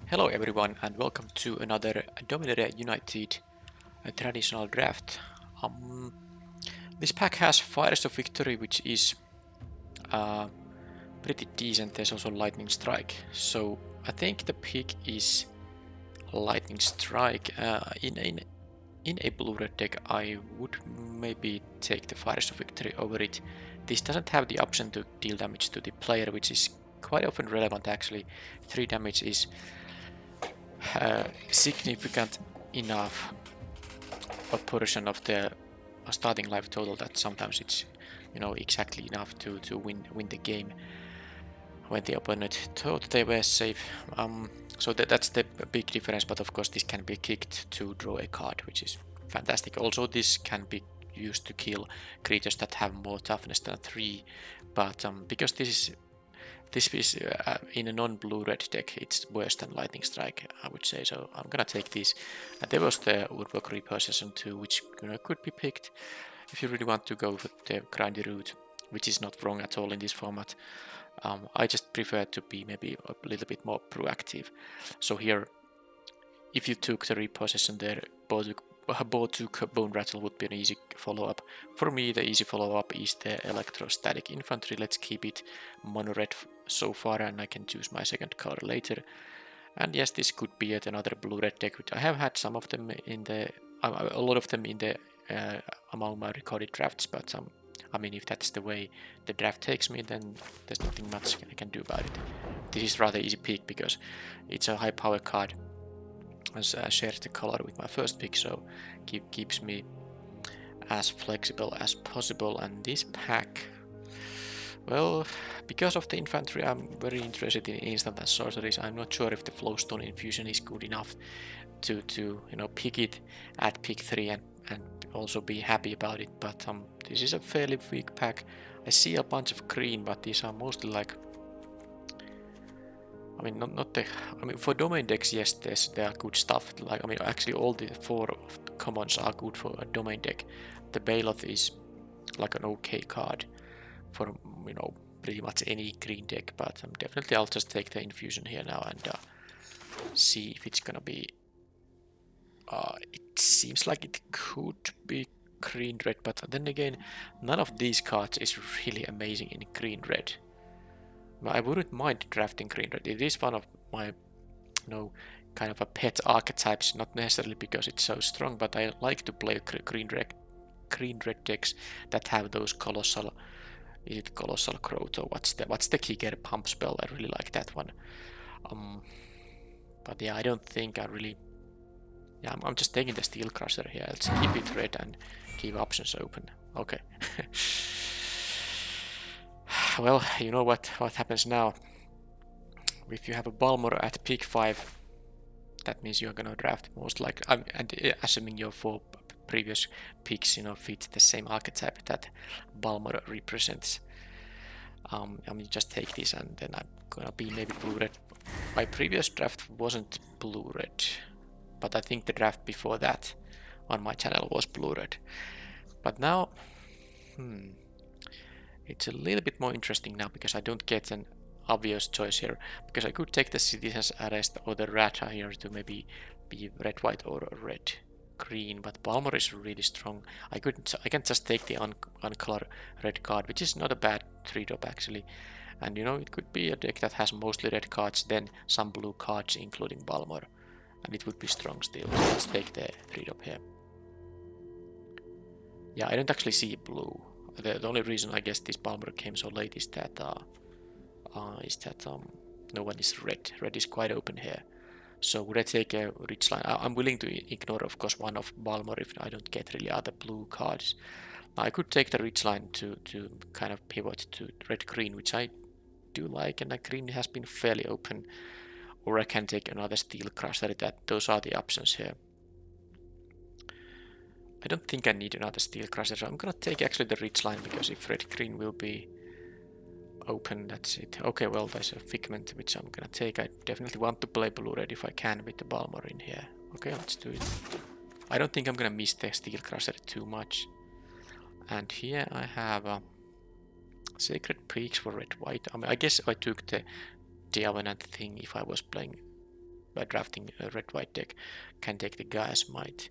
Hello everyone and welcome to another Dominaria United traditional draft. This pack has Fires of Victory, which is uh, pretty decent. There's also Lightning Strike. So I think the pick is Lightning Strike. In a blue-red deck I would maybe take the Fires of Victory over it. This doesn't have the option to deal damage to the player, which is quite often relevant actually. 3 damage is significant enough a portion of the starting life total that sometimes it's exactly enough to win the game when the opponent thought they were safe. So that's the big difference, but of course this can be kicked to draw a card, which is fantastic. Also this can be used to kill creatures that have more toughness than 3, but because this is in a non-blue red deck, it's worse than Lightning Strike, I would say. So I'm gonna take this. There was the Woodwork Repossession too, which could be picked if you really want to go with the grindy route, which is not wrong at all in this format. I just prefer to be maybe a little bit more proactive. So here, if you took the Repossession there, BO2 Bone Rattle would be an easy follow-up. For me, the easy follow-up is the Electrostatic Infantry. Let's keep it mono-red so far, and I can choose my second color later. And yes, this could be yet another blue-red deck, which I have had some of them in the, a lot of them in the among my recorded drafts. But I mean, if that's the way the draft takes me, then there's nothing much I can do about it. This is rather easy pick because it's a high power card. I shared the color with my first pick, so keeps me as flexible as possible. And this pack, well, because of the infantry, I'm very interested in instant and sorceries. I'm not sure if the Flowstone Infusion is good enough to pick it at pick 3 and also be happy about it. But this is a fairly weak pack. I see a bunch of green, but these are mostly like, I mean, not the. I mean, for domain decks, yes, there are good stuff. Like, I mean, actually, all the 4 of the commons are good for a domain deck. The Bailoth is like an okay card for pretty much any green deck. But definitely, I'll just take the infusion here now and see if it's gonna be. It seems like it could be green red, but then again, none of these cards is really amazing in green red. I wouldn't mind drafting green red. It is one of my, kind of a pet archetypes. Not necessarily because it's so strong, but I like to play green red decks that have those colossal. Is it colossal growth or what's the kicker pump spell? I really like that one. But yeah, I don't think I really. Yeah, I'm just taking the Steel Crusher here. Let's keep it red and keep options open. Okay. Well, you know what happens now. If you have a Balmor at pick 5, that means you're gonna draft most likely. And assuming your 4 previous picks, fit the same archetype that Balmor represents. I mean, just take this, and then I'm gonna be maybe blue-red. My previous draft wasn't blue-red, but I think the draft before that on my channel was blue-red. But now, it's a little bit more interesting now because I don't get an obvious choice here. Because I could take the Citizen's Arrest or the Rata here to maybe be red-white or red-green, but Balmor is really strong. I can just take the uncolored red card, which is not a bad 3-drop actually. And it could be a deck that has mostly red cards, then some blue cards, including Balmor, and it would be strong still. So let's take the 3-drop here. Yeah, I don't actually see blue. The only reason I guess this Balmor came so late is that no one is red. Red is quite open here. So would I take a rich line? I'm willing to ignore, of course, one of Balmor if I don't get really other blue cards. Now, I could take the rich line to kind of pivot to red-green, which I do like, and the green has been fairly open. Or I can take another Steel Crusher. Those are the options here. I don't think I need another Steel Crusher, so I'm gonna take actually the rich line, because if red-green will be open, that's it. Okay, well, there's a Figment which I'm gonna take. I definitely want to play blue-red if I can with the Balmor in here. Okay, let's do it. I don't think I'm gonna miss the Steel Crusher too much. And here I have Sacred Peaks for red-white. I mean, I guess I took the Diavenant thing if I was playing by drafting a red-white deck can take the Gaia's Might.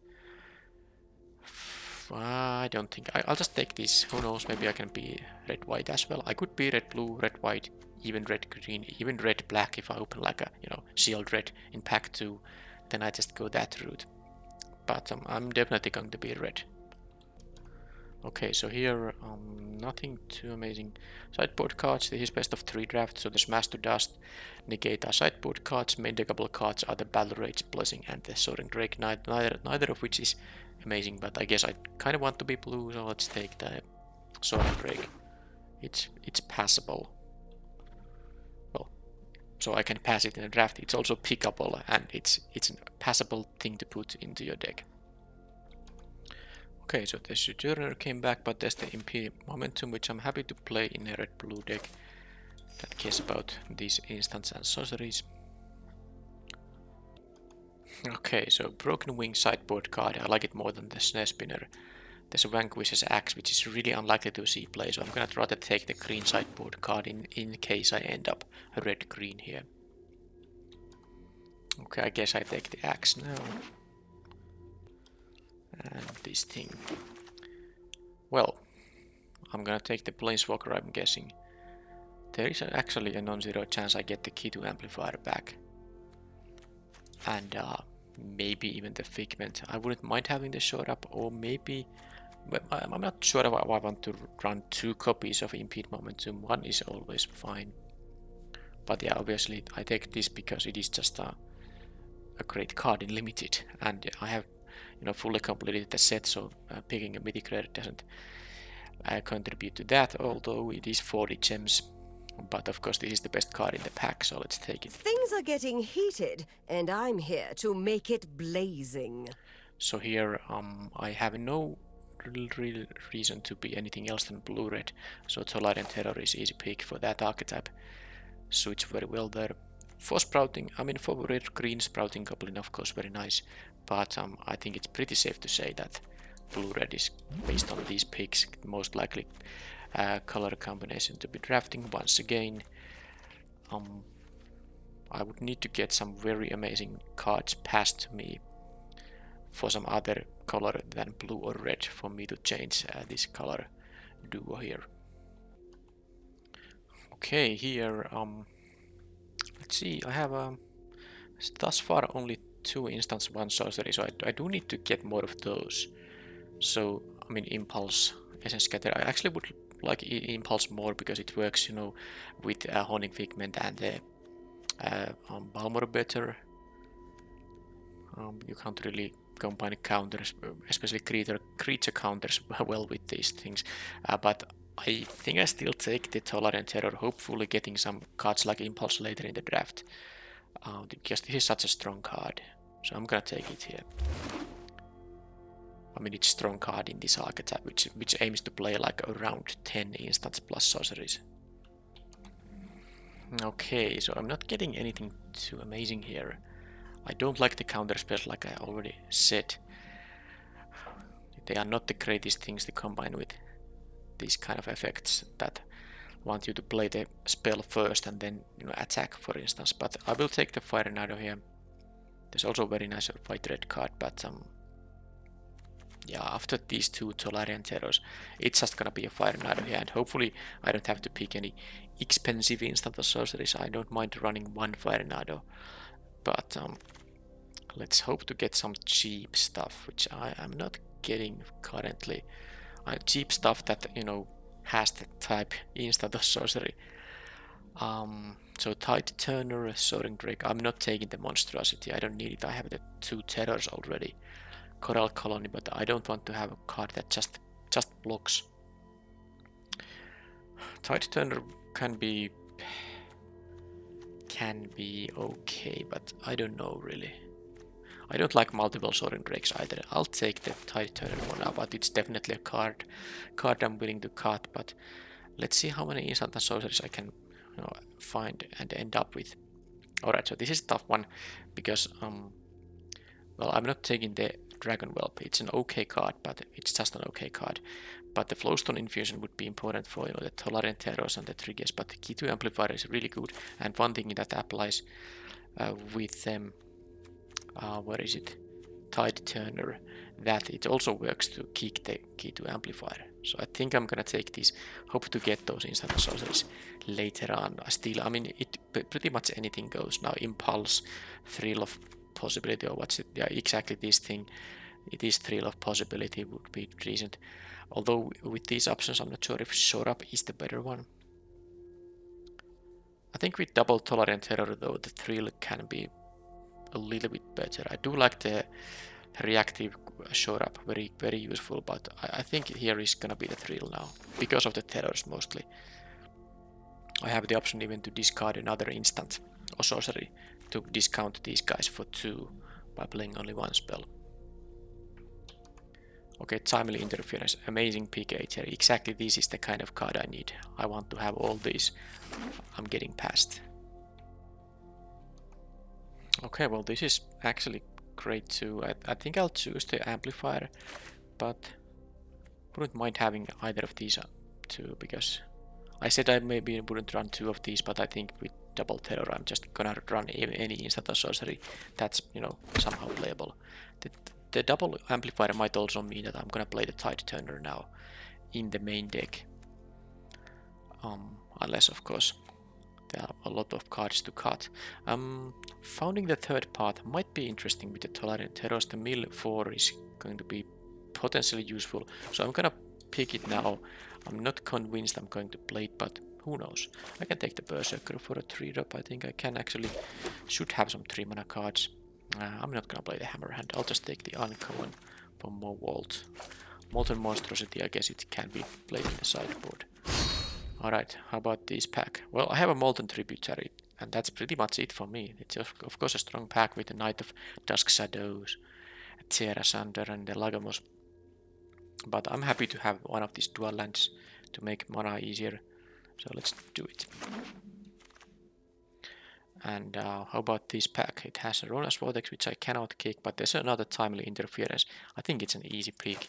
I don't think. I'll just take this. Who knows, maybe I can be red-white as well. I could be red-blue, red-white, even red-green, even red-black if I open like a, sealed red in pack 2. Then I just go that route. But I'm definitely going to be red. Okay, so here, nothing too amazing. Sideboard cards, this is best of 3 draft, so the Smash to Dust, Negate are sideboard cards, main deckable cards are the Battle Rage, Blessing, and the Soaring Drake, neither of which is amazing, but I guess I kind of want to be blue, so let's take the Soaring Drake. It's passable. Well, so I can pass it in a draft, it's also pickable, and it's a passable thing to put into your deck. Okay, so the Sojourner came back, but there's the Impede Momentum, which I'm happy to play in a red-blue deck that cares about these instants and sorceries. Okay, so Broken Wing sideboard card, I like it more than the Snare Spinner. There's a Vanquish's Axe, which is really unlikely to see play, so I'm gonna try to take the green sideboard card in case I end up a red-green here. Okay, I guess I take the Axe now. And this thing. Well, I'm gonna take the Planeswalker, I'm guessing. There is actually a non-zero chance I get the Key to Amplifier back. And maybe even the Figment. I wouldn't mind having the short up, or maybe... I'm not sure if I want to run 2 copies of Impede Momentum. 1 is always fine. But yeah, obviously I take this because it is just a great card in Limited. And I have fully completed the set, so picking a Mythic Rare doesn't contribute to that, although it is 40 gems. But of course this is the best card in the pack, so let's take it. Things are getting heated, and I'm here to make it blazing. So here I have no real reason to be anything else than blue-red, so Tolarian Terror is easy pick for that archetype. Suits very well there. For Sprouting, for red green Sprouting Goblin, of course, very nice, but I think it's pretty safe to say that blue-red is, based on these picks, most likely color combination to be drafting. Once again, I would need to get some very amazing cards passed to me for some other color than blue or red for me to change this color duo here. Okay, here, let's see, I have thus far only 2 instants, 1 sorcery, so I do need to get more of those. So, Impulse, Essence Scatter, I actually would like Impulse more because it works, with Haunting Figment and the Balmor better. You can't really combine counters, especially creature counters, well with these things. But I think I still take the Tolarian Terror, hopefully getting some cards like Impulse later in the draft. Because this is such a strong card. So I'm gonna take it here. It's a strong card in this archetype, which aims to play like around 10 instants plus sorceries. Okay, so I'm not getting anything too amazing here. I don't like the counter spells, like I already said. They are not the greatest things to combine with these kind of effects that want you to play the spell first and then attack, for instance. But I will take the Fire Nado here. There's also a very nice white red card, but yeah, after these 2 Tolarian Terrors, it's just gonna be a Fire Nado here, and hopefully I don't have to pick any expensive instant or sorceries. I don't mind running 1 Fire Nado, but let's hope to get some cheap stuff, which I am not getting currently. Cheap stuff that has the type instant or sorcery. So Tide Turner, Soaring Drake. I'm not taking the Monstrosity. I don't need it. I have the 2 Terrors already. Coral Colony, but I don't want to have a card that just blocks. Tide Turner can be okay, but I don't know really. I don't like multiple Soaring Drakes either. I'll take the Tide Turner one now, but it's definitely a card I'm willing to cut. But let's see how many instant and sorceries I can find and end up with. Alright, so this is a tough one because well, I'm not taking the Dragon Whelp. It's an okay card, but it's just an okay card. But the Flowstone Infusion would be important for the Tolarian Terrors and the triggers, but the Key to Amplifier is really good, and one thing that applies with them where is it? Tide Turner, that it also works to kick the key to amplifier. So I think I'm gonna take these, hope to get those instant sorceries later on. Still, I mean, pretty much anything goes now. Impulse, Thrill of Possibility, or what's it? Yeah, exactly this thing. It is Thrill of Possibility would be decent. Although with these options, I'm not sure if Short Up is the better one. I think with Double Tolerant Terror though, the Thrill can be a little bit better. I do like the reactive Short Up, very useful, but I think here is gonna be the Thrill now, because of the terrors mostly. I have the option even to discard another instant or sorcery to discount these guys for 2 by playing only 1 spell. Okay, Timely Interference, amazing pick 8 here. Exactly this is the kind of card I need. I want to have all these. I'm getting past. Okay, well this is actually great too. I think I'll choose the amplifier, but wouldn't mind having either of these too, because I said I maybe wouldn't run 2 of these, but I think with Double Terror I'm just gonna run any instant or sorcery that's, you know, somehow playable. The double amplifier might also mean that I'm gonna play the Tide Turner now in the main deck. Unless of course there are a lot of cards to cut. Founding the third path might be interesting with the Tolerant Terrors. The Mill 4 is going to be potentially useful, so I'm gonna pick it now. I'm not convinced I'm going to play it, but who knows. I can take the Berserker for a 3-drop. I think I can actually, should have some 3 mana cards. I'm not gonna play the Hammerhand. I'll just take the uncommon for more Vault. Molten Monstrosity, I guess it can be played in the sideboard. Alright, how about this pack? Well, I have a Molten Tributary, and that's pretty much it for me. It's of course a strong pack with the Knight of Dusk Shadows, Tierra Sander, and the Lagamos. But I'm happy to have one of these dual lands to make mana easier. So let's do it. And how about this pack? It has a Rona's Vortex, which I cannot kick, but there's another Timely Interference. I think it's an easy pick.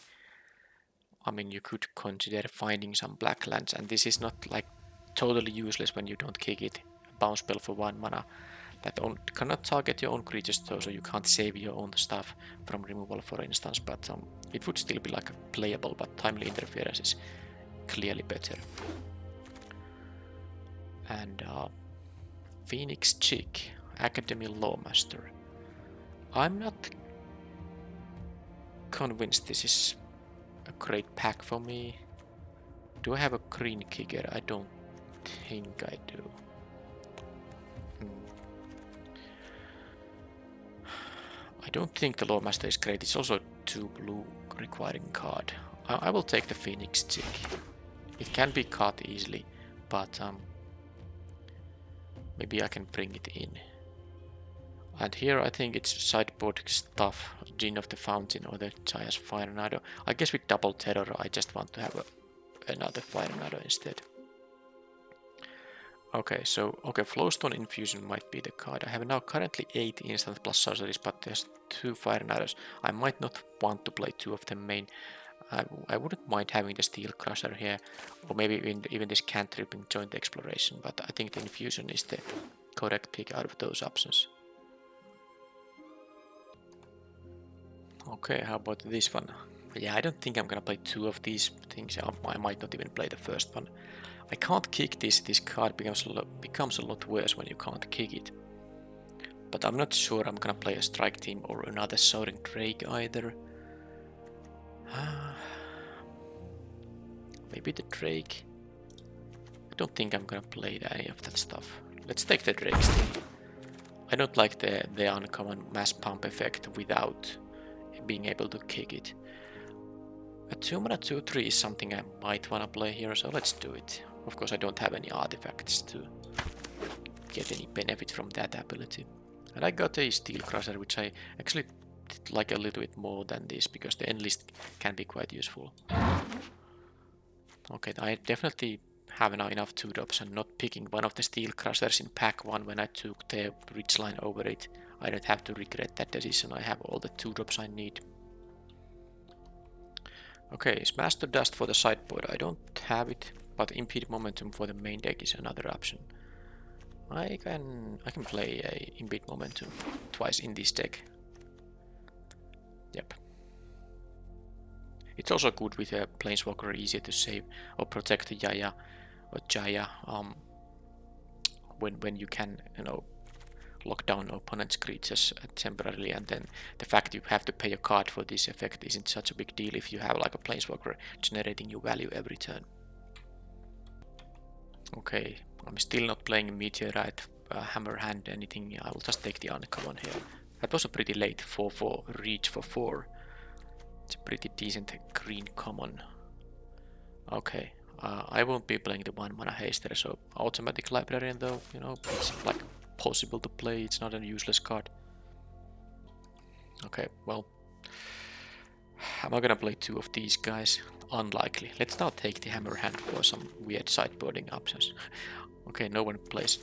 I mean, you could consider finding some black lands, and this is not like totally useless when you don't kick it. A bounce spell for 1 mana that cannot target your own creatures though, so you can't save your own stuff from removal, for instance, but it would still be like playable, but Timely Interference is clearly better. And Phoenix Chick, Academy Lawmaster. I'm not convinced this is a great pack for me. Do I have a green kicker? I don't think I do. I don't think the Lawmaster is great. It's also 2 blue requiring card. I will take the Phoenix Chick. It can be cut easily, but maybe I can bring it in. And here I think it's sideboard stuff, Gin of the Fountain or the Jaya's Fire Nado. I guess with Double Terror I just want to have another Fire Nado instead. Okay, so Flowstone Infusion might be the card. I have now currently 8 instant plus sorceries, but there's 2 Fire Nados. I might not want to play 2 of them main. I wouldn't mind having the Steel Crusher here, or maybe even this Cantripping Joint Exploration, but I think the Infusion is the correct pick out of those options. Okay, how about this one? Yeah, I don't think I'm gonna play 2 of these things. I might not even play the first one. I can't kick this. This card becomes a lot worse when you can't kick it. But I'm not sure I'm gonna play a Strike Team or another Soaring Drake either. Maybe the Drake. I don't think I'm gonna play any of that stuff. Let's take the Drake still. I don't like the uncommon mass pump effect without being able to kick it. A 2 mana 2/3 is something I might wanna play here, so let's do it. Of course I don't have any artifacts to get any benefit from that ability. And I got a Steel Crusher, which I actually like a little bit more than this, because the end list can be quite useful. Okay, I definitely have now enough 2-drops, and not picking one of the Steel Crushers in pack 1 when I took the Ridgeline over it. I don't have to regret that decision. I have all the 2-drops I need. Okay, Smash the Dust for the sideboard. I don't have it, but Impede Momentum for the main deck is another option. I can play a Impede Momentum twice in this deck. Yep. It's also good with a Planeswalker, easier to save or protect the Jaya or Jaya when you can, you know, lock down opponent's creatures temporarily, and then the fact you have to pay a card for this effect isn't such a big deal if you have like a Planeswalker generating your value every turn. Okay, I'm still not playing Meteorite, Hammer Hand, anything. I will just take the uncommon here. That was a pretty late 4/4 reach for 4. It's a pretty decent green common. Okay, I won't be playing the 1-mana haster, so automatic librarian though, you know, it's like possible to play, it's not a useless card. Okay, well, am I gonna play 2 of these guys? Unlikely. Let's now take the hammer hand for some weird sideboarding options. Okay, no one plays,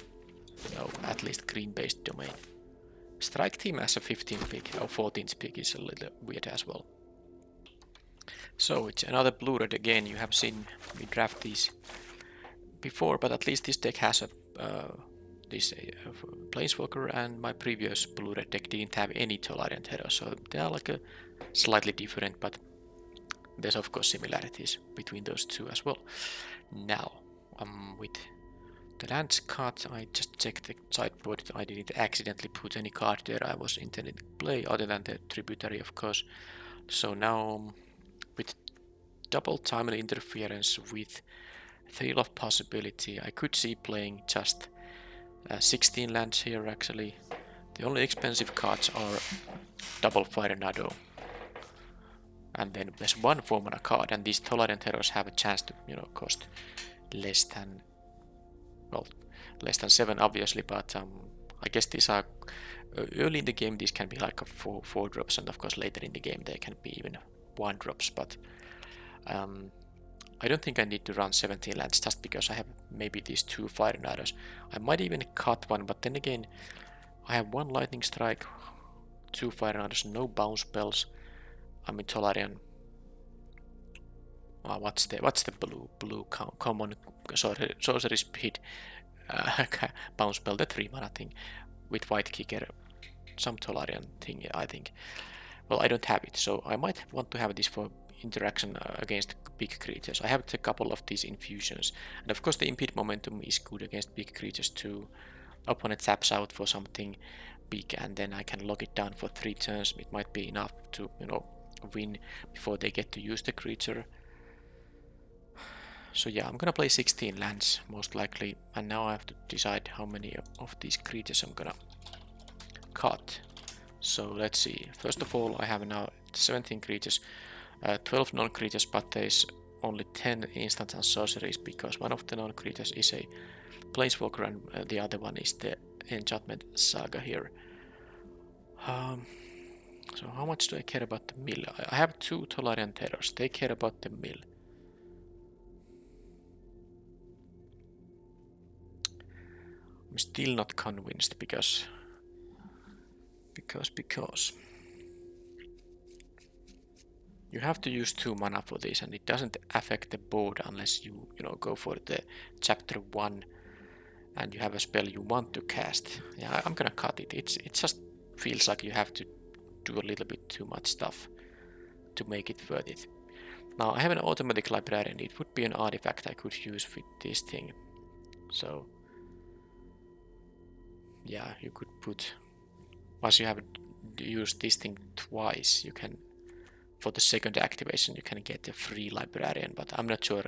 no, at least green-based domain. Strike team as a 15th pick, or 14th pick is a little weird as well. So it's another blue-red again. You have seen me draft these before, but at least this deck has a this Planeswalker, and my previous blue-red deck didn't have any Tolarian Terror, so they are like a slightly different, but there's of course similarities between those two as well. Now, with the lands cut, I just checked the sideboard. I didn't accidentally put any card there I was intended to play, other than the tributary, of course. So now, with double timely interference with Thrill of Possibility, I could see playing just 16 lands here actually. The only expensive cards are double Fire Nado. And then there's one 4-mana card, and these Tolarian Terrors have a chance to, you know, cost less than, well, less than 7 obviously, but I guess these are, early in the game these can be like a 4 drops, and of course later in the game they can be even 1 drops, but I don't think I need to run 17 lands just because I have maybe these 2 Fire Nados. I might even cut one, but then again, I have 1 Lightning Strike, 2 Fire Nados, no bounce spells. I mean Tolarian. What's the blue common sorcery speed bounce spell, the 3-mana thing with white kicker, some Tolarian thing, I think. Well, I don't have it, so I might want to have this for interaction against big creatures. I have a couple of these infusions, and of course the impede momentum is good against big creatures too. Opponent taps out for something big, and then I can lock it down for 3 turns. It might be enough to, you know, win before they get to use the creature. So yeah, I'm gonna play 16 lands most likely, and now I have to decide how many of these creatures I'm gonna cut. So let's see. First of all, I have now 17 creatures, 12 non-creatures, but there's only 10 instants and sorceries because one of the non-creatures is a Planeswalker and the other one is the Enchantment Saga here. So how much do I care about the mill? I have 2 Tolarian Terrors. They care about the mill. I'm still not convinced because you have to use 2 mana for this, and it doesn't affect the board unless you go for the chapter 1 and you have a spell you want to cast. Yeah, I'm gonna cut it. It just feels like you have to do a little bit too much stuff to make it worth it. Now I have an automatic librarian. It would be an artifact I could use with this thing. So yeah, you could put, once you have used this thing twice, you can, for the second activation, you can get a free librarian, but I'm not sure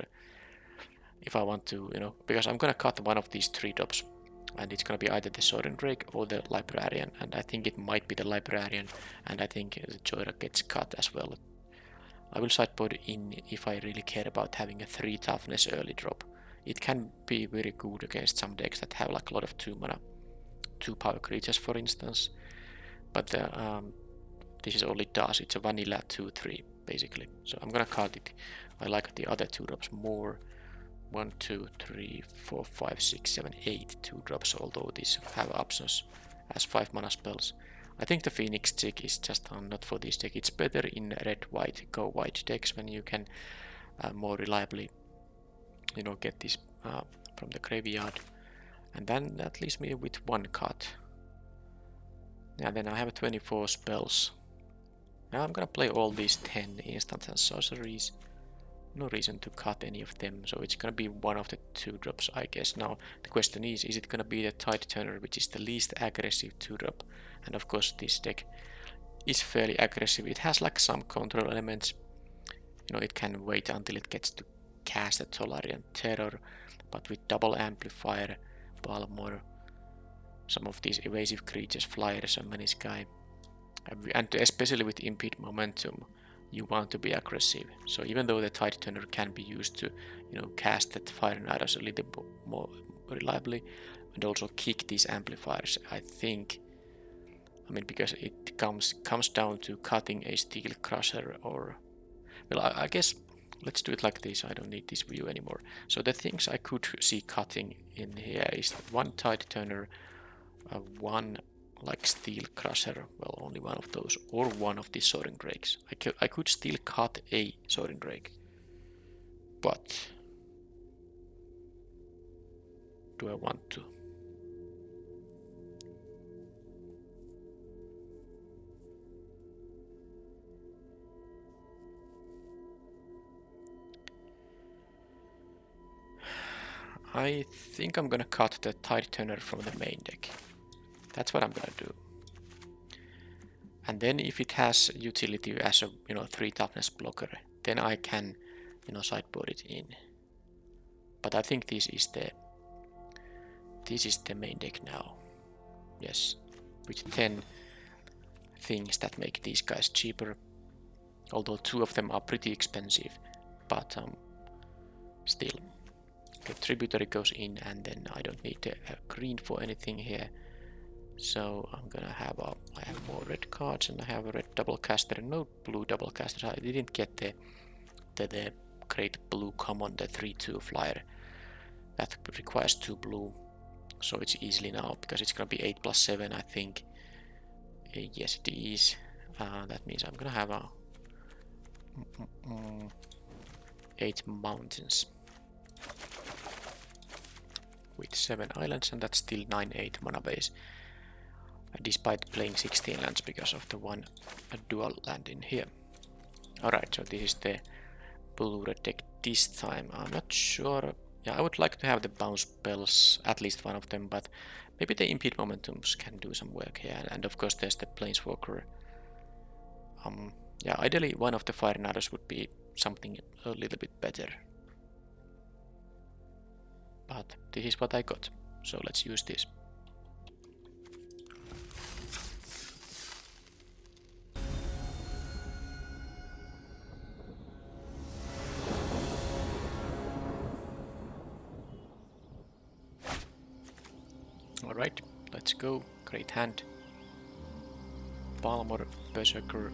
if I want to, because I'm gonna cut one of these 3 drops, and it's gonna be either the Sorin Drake or the librarian, and I think it might be the librarian, and I think the Jaya gets cut as well. I will sideboard in if I really care about having a 3 toughness early drop. It can be very good against some decks that have like a lot of 2 mana, 2 power creatures for instance, but this is all it does. It's a vanilla 2/3 basically, so I'm gonna cut it. I like the other 2 drops more. 1, 2, 3, 4, 5, 6, 7, 8 2 drops, although these have options as 5 mana spells. I think the Phoenix Chick is just not for this deck. It's better in red, white, go white decks when you can more reliably get this from the graveyard. And then that leaves me with 1 cut. And then I have 24 spells. Now I'm gonna play all these 10 instants and sorceries. No reason to cut any of them, so it's gonna be one of the 2-drops, I guess. Now the question is it gonna be the Tide Turner, which is the least aggressive 2-drop? And of course this deck is fairly aggressive. It has like some control elements. You know, it can wait until it gets to cast a Tolarian Terror, but with double amplifier, Balmor, some of these evasive creatures, flyers and many sky, and especially with impede momentum, you want to be aggressive. So even though the Tide Turner can be used to, you know, cast that Fire Arrows a little more reliably and also kick these amplifiers, I think, I mean, because it comes down to cutting a Steel Crusher or, well, I guess let's do it like this. I don't need this view anymore. So the things I could see cutting in here is one Tide Turner, one like Steel Crusher, well, only one of those, or one of these Soaring Drakes. I could still cut a Soaring Drake, but do I want to? I think I'm gonna cut the Tide Turner from the main deck. That's what I'm gonna do. And then if it has utility as a, you know, 3 toughness blocker, then I can, you know, sideboard it in. But I think this is the main deck now. Yes, with 10 things that make these guys cheaper. Although 2 of them are pretty expensive, but still. The tributary goes in, and then I don't need a green for anything here. So I'm gonna have I have more red cards, and I have a red double caster, no blue double casters. I didn't get the great blue common, the 3/2 flyer that requires 2 blue, so it's easily now because it's gonna be 8+7, I think. Yes, it is. That means I'm gonna have 8 mountains with 7 islands, and that's still 9/8 mana base, despite playing 16 lands because of the one dual land in here. Alright, so this is the blue red deck this time. I'm not sure. Yeah, I would like to have the bounce spells, at least one of them, but maybe the impede momentums can do some work here. And of course there's the planeswalker. Yeah, ideally one of the Fire Arrows would be something a little bit better. But this is what I got, so let's use this. Alright, let's go. Great hand. Balmor, Berserker,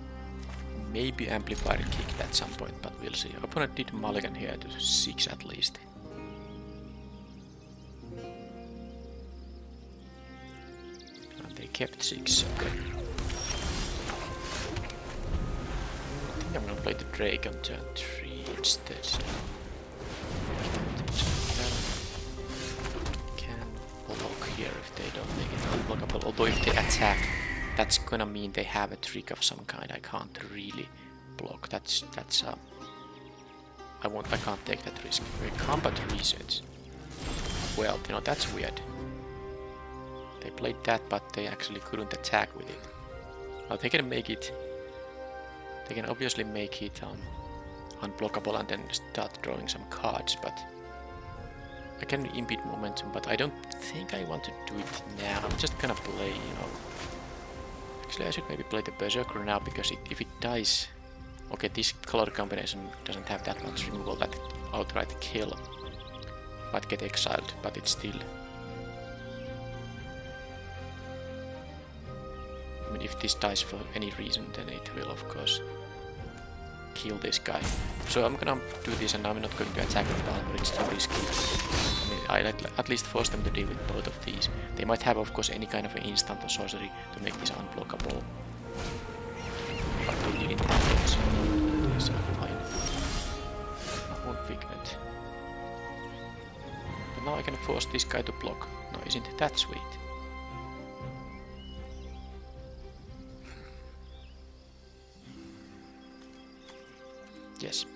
maybe Amplifier kicked at some point, but we'll see. Opponent did mulligan here to 6 at least. And they kept 6, okay. I think I'm gonna play the Drake on turn 3 instead. Here if they don't make it unblockable, although if they attack, that's gonna mean they have a trick of some kind. I can't really block. I can't take that risk. Combat research. Well, you know, that's weird. They played that, but they actually couldn't attack with it. Now they can make it. They can obviously make it unblockable and then start drawing some cards, but I can impede momentum, but I don't think I want to do it now. I'm just gonna play, you know. Actually, I should maybe play the Berserker now, because if it dies... Okay, this color combination doesn't have that much removal that outright kill might get exiled, but it's still... I mean, if this dies for any reason, then it will, of course, kill this guy. So I'm gonna do this, and I'm not going to attack with Balmor, it's too risky. I mean, I at least force them to deal with both of these. They might have, of course, any kind of an instant or sorcery to make this unblockable. But they didn't have it, so these are fine. I won't Figment. But now I can force this guy to block. Now isn't that sweet? Yes.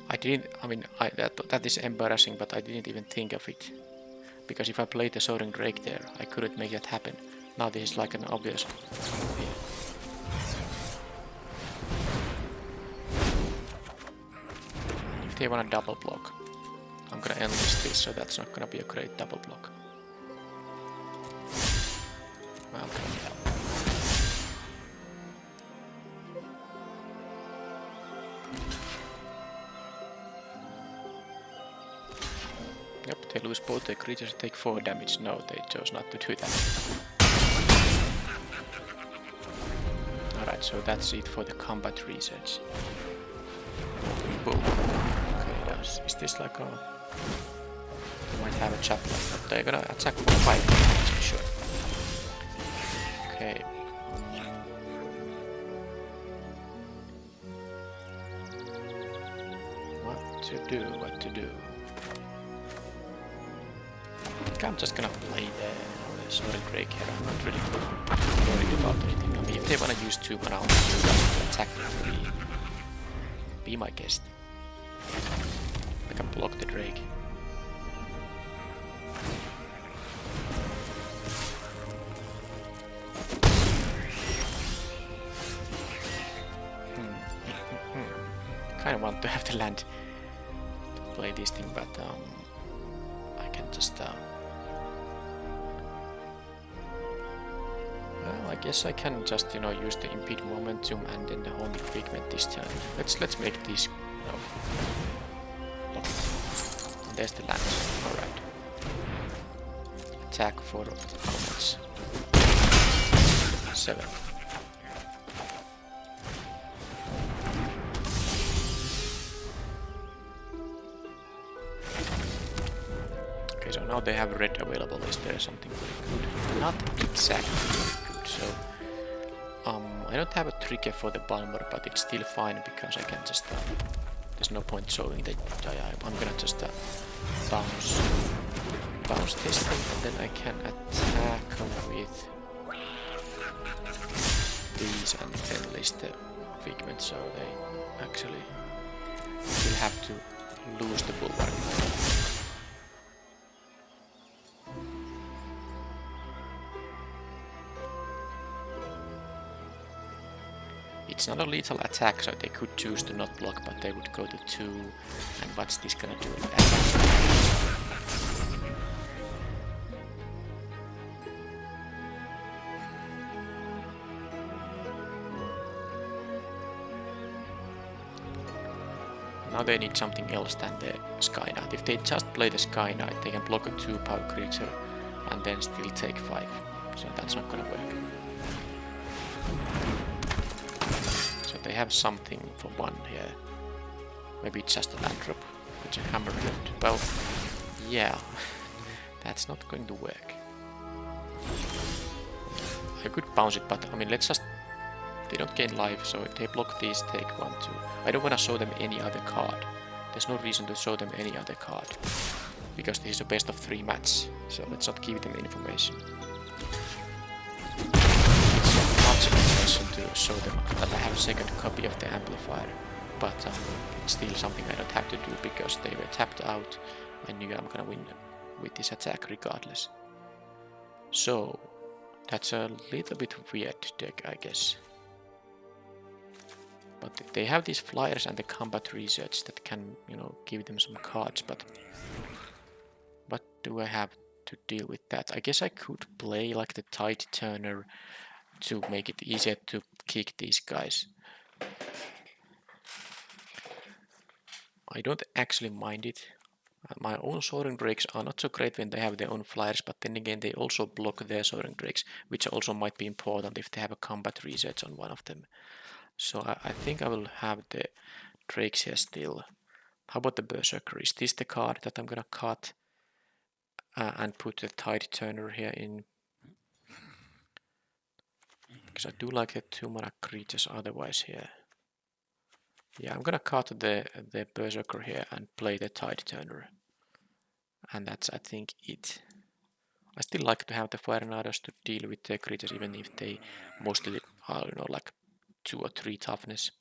I mean, that is embarrassing, but I didn't even think of it. Because if I played the Soaring Drake there, I couldn't make that happen. Now this is like an obvious... Yeah. If they want a double block, I'm gonna enlist this, so that's not gonna be a great double block. Okay. Yep, they lose both their creatures and take 4 damage. No, they chose not to do that. Alright, so that's it for the combat research. Boom. Okay, is this like a... They might have a chaplain, but they're gonna attack for 5 damage for sure. Okay. What to do? I think I'm just gonna play the Soaring Drake here. I'm not really worried about anything. I mean, if they wanna use 2 mana on to attack for 3, be my guest. I can block the Drake. Kind of want to have the land to play this thing, but I can just well, I guess I can just, you know, use the impede momentum and then the homing figment this turn. Let's make this, you know, look. There's the land. Alright. Attack for how much? 7. Okay, so now they have red available. Is there something really good? Not exactly really good. So I don't have a trigger for the Balmor, but it's still fine because I can just there's no point showing the Jaya. I'm gonna just bounce this thing, and then I can attack with these and enlist the figment, so they actually will have to lose the bulwark. It's not a lethal attack, so they could choose to not block, but they would go to 2. And what's this gonna do? Now they need something else than the Sky Knight. If they just play the Sky Knight, they can block a 2-power creature and then still take 5. So that's not gonna work. So they have something for 1 here. Maybe it's just a land drop. It's a hammerhead. Well, yeah, that's not going to work. I could bounce it, but I mean, let's just... They don't gain life, so if they block these, take 1, 2. I don't want to show them any other card. There's no reason to show them any other card. Because this is a best of 3 match, so let's not give them information. It's much information to show them that I have a second copy of the amplifier. But it's still something I don't have to do because they were tapped out. I knew I'm gonna win with this attack regardless. So, that's a little bit weird deck, I guess. But they have these flyers and the combat research that can, you know, give them some cards, but what do I have to deal with that? I guess I could play like the Tide Turner to make it easier to kick these guys. I don't actually mind it. My own Soaring Drakes are not so great when they have their own flyers, but then again they also block their Soaring Drakes, which also might be important if they have a combat research on one of them. So I think I will have the Drakes here still. How about the Berserker? Is this the card that I'm gonna cut and put the Tide Turner here in? Because I do like the 2 mana creatures otherwise here. Yeah, I'm gonna cut the Berserker here and play the Tide Turner. And that's, I think, it. I still like to have the Fire Riders to deal with the creatures, even if they mostly are, you know, like 2 or 3 toughness.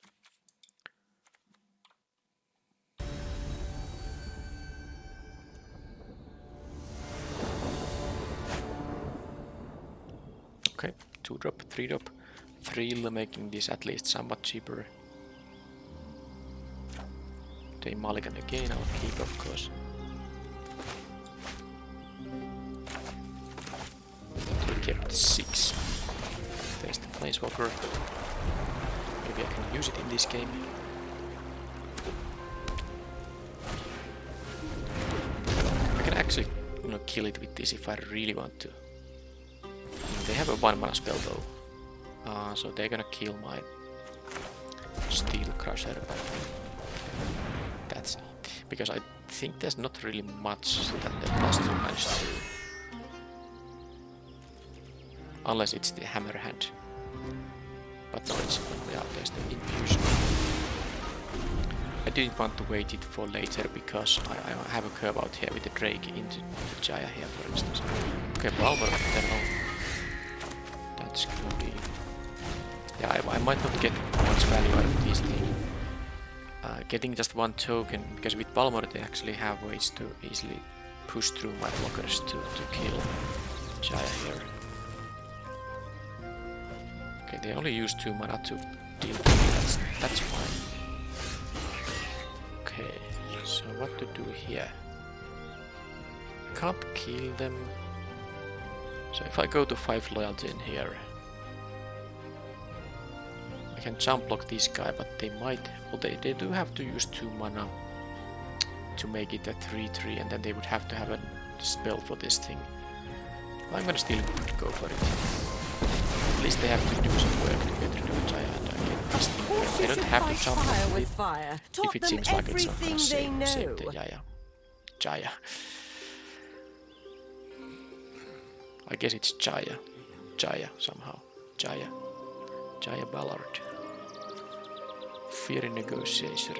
Okay, 2-drop, 3-drop. Frill, making this at least somewhat cheaper. They mulligan again, I'll keep of course. We kept 6. There's the Planeswalker. Maybe I can use it in this game. I can actually, kill it with this if I really want to. They have a 1-mana spell though. So they're gonna kill my Steel Crusher. That's it. Because I think there's not really much that the +2 managed to. Unless it's the Hammer Hand. But no, it's, yeah, there's the Infusion. I didn't want to wait it for later because I have a curve out here with the Drake into the Jaya here, for instance. Okay, Balmer, that's good. Yeah, I might not get much value out of this thing. Getting just 1 token, because with Balmer they actually have ways to easily push through my blockers to kill Jaya here. Okay, they only use 2 mana to deal with me, that's fine. Okay, so what to do here? I can't kill them. So if I go to 5 loyalty in here, I can jump block this guy, but they might, well they do have to use 2 mana to make it a 3-3, and then they would have to have a spell for this thing. I'm gonna still go for it. At least they have to do some work to get rid of Jaya and I get this thing. They don't have to jump on it if it seems like it's not gonna save the Jaya. I guess it's Jaya. Jaya somehow. Jaya Ballard. Fiery Negotiator.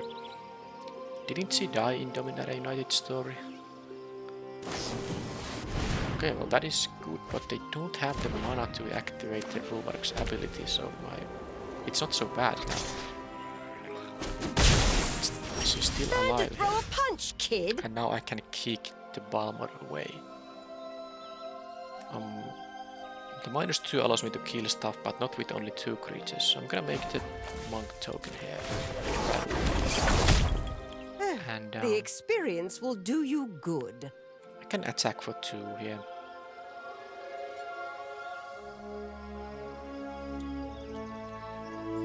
Didn't she die in Dominaria United story? Okay, well that is good, but they don't have the mana to activate the Bulwark's ability, so it's not so bad now. She's still alive. To throw a punch, kid. And now I can kick the Balmer away. The -2 allows me to kill stuff, but not with only 2 creatures, so I'm gonna make the Monk token here. And the experience will do you good. I can attack for 2 here.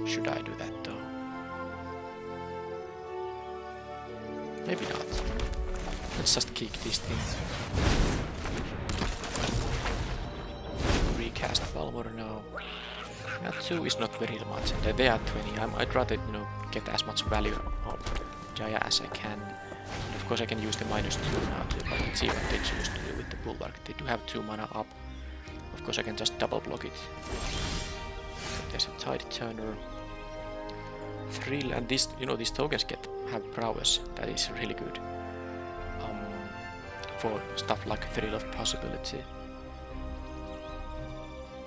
Should I do that though? Maybe not. Let's just kick this thing. Recast Balmor now. That 2 is not very much, and they are 20. I'd rather get as much value of Jaya as I can. And of course I can use the -2 now too, but let's see what they choose to do with the Bulwark. They do have 2 mana up. Of course I can just double block it. There's a Tide Turner. Thrill, and this, these tokens have prowess. That is really good. For stuff like Thrill of Possibility.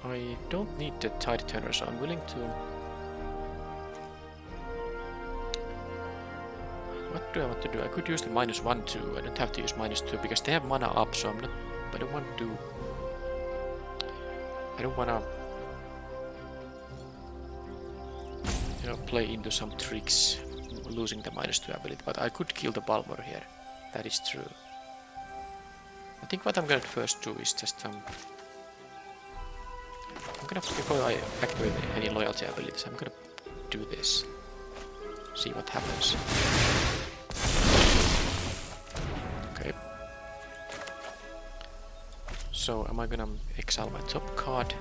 I don't need the Tide Turner, so I'm willing to... What do I want to do? I could use the -1/2. I don't have to use -2 because they have mana up, so I don't want to... I don't wanna... play into some tricks losing the -2 ability, but I could kill the Balmor here. That is true. I think what I'm gonna first do is just before I activate any loyalty abilities, I'm gonna do this. See what happens. Okay. So am I gonna exile my top card?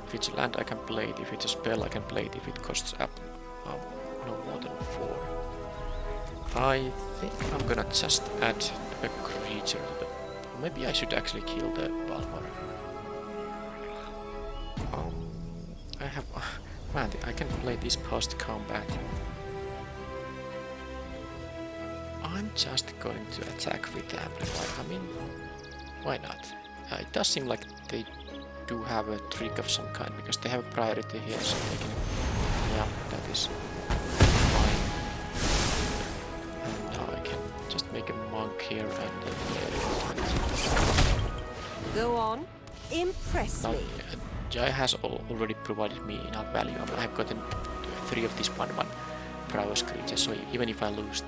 If it's a land I can play it, if it's a spell I can play it, if it costs up no more than 4. I think I'm gonna just add a creature. Maybe I should actually kill the Balmor. I have... man, I can play this post-combat. I'm just going to attack with the Amplifier. I mean, why not? It does seem like they do have a trick of some kind, because they have a priority here, so they can... yeah, that is fine. And now I can just make a Monk here and then... Go on, impress me. Jaya has already provided me enough value. I mean, I've gotten 3 of these 1/1 prowess creatures, so even if I lose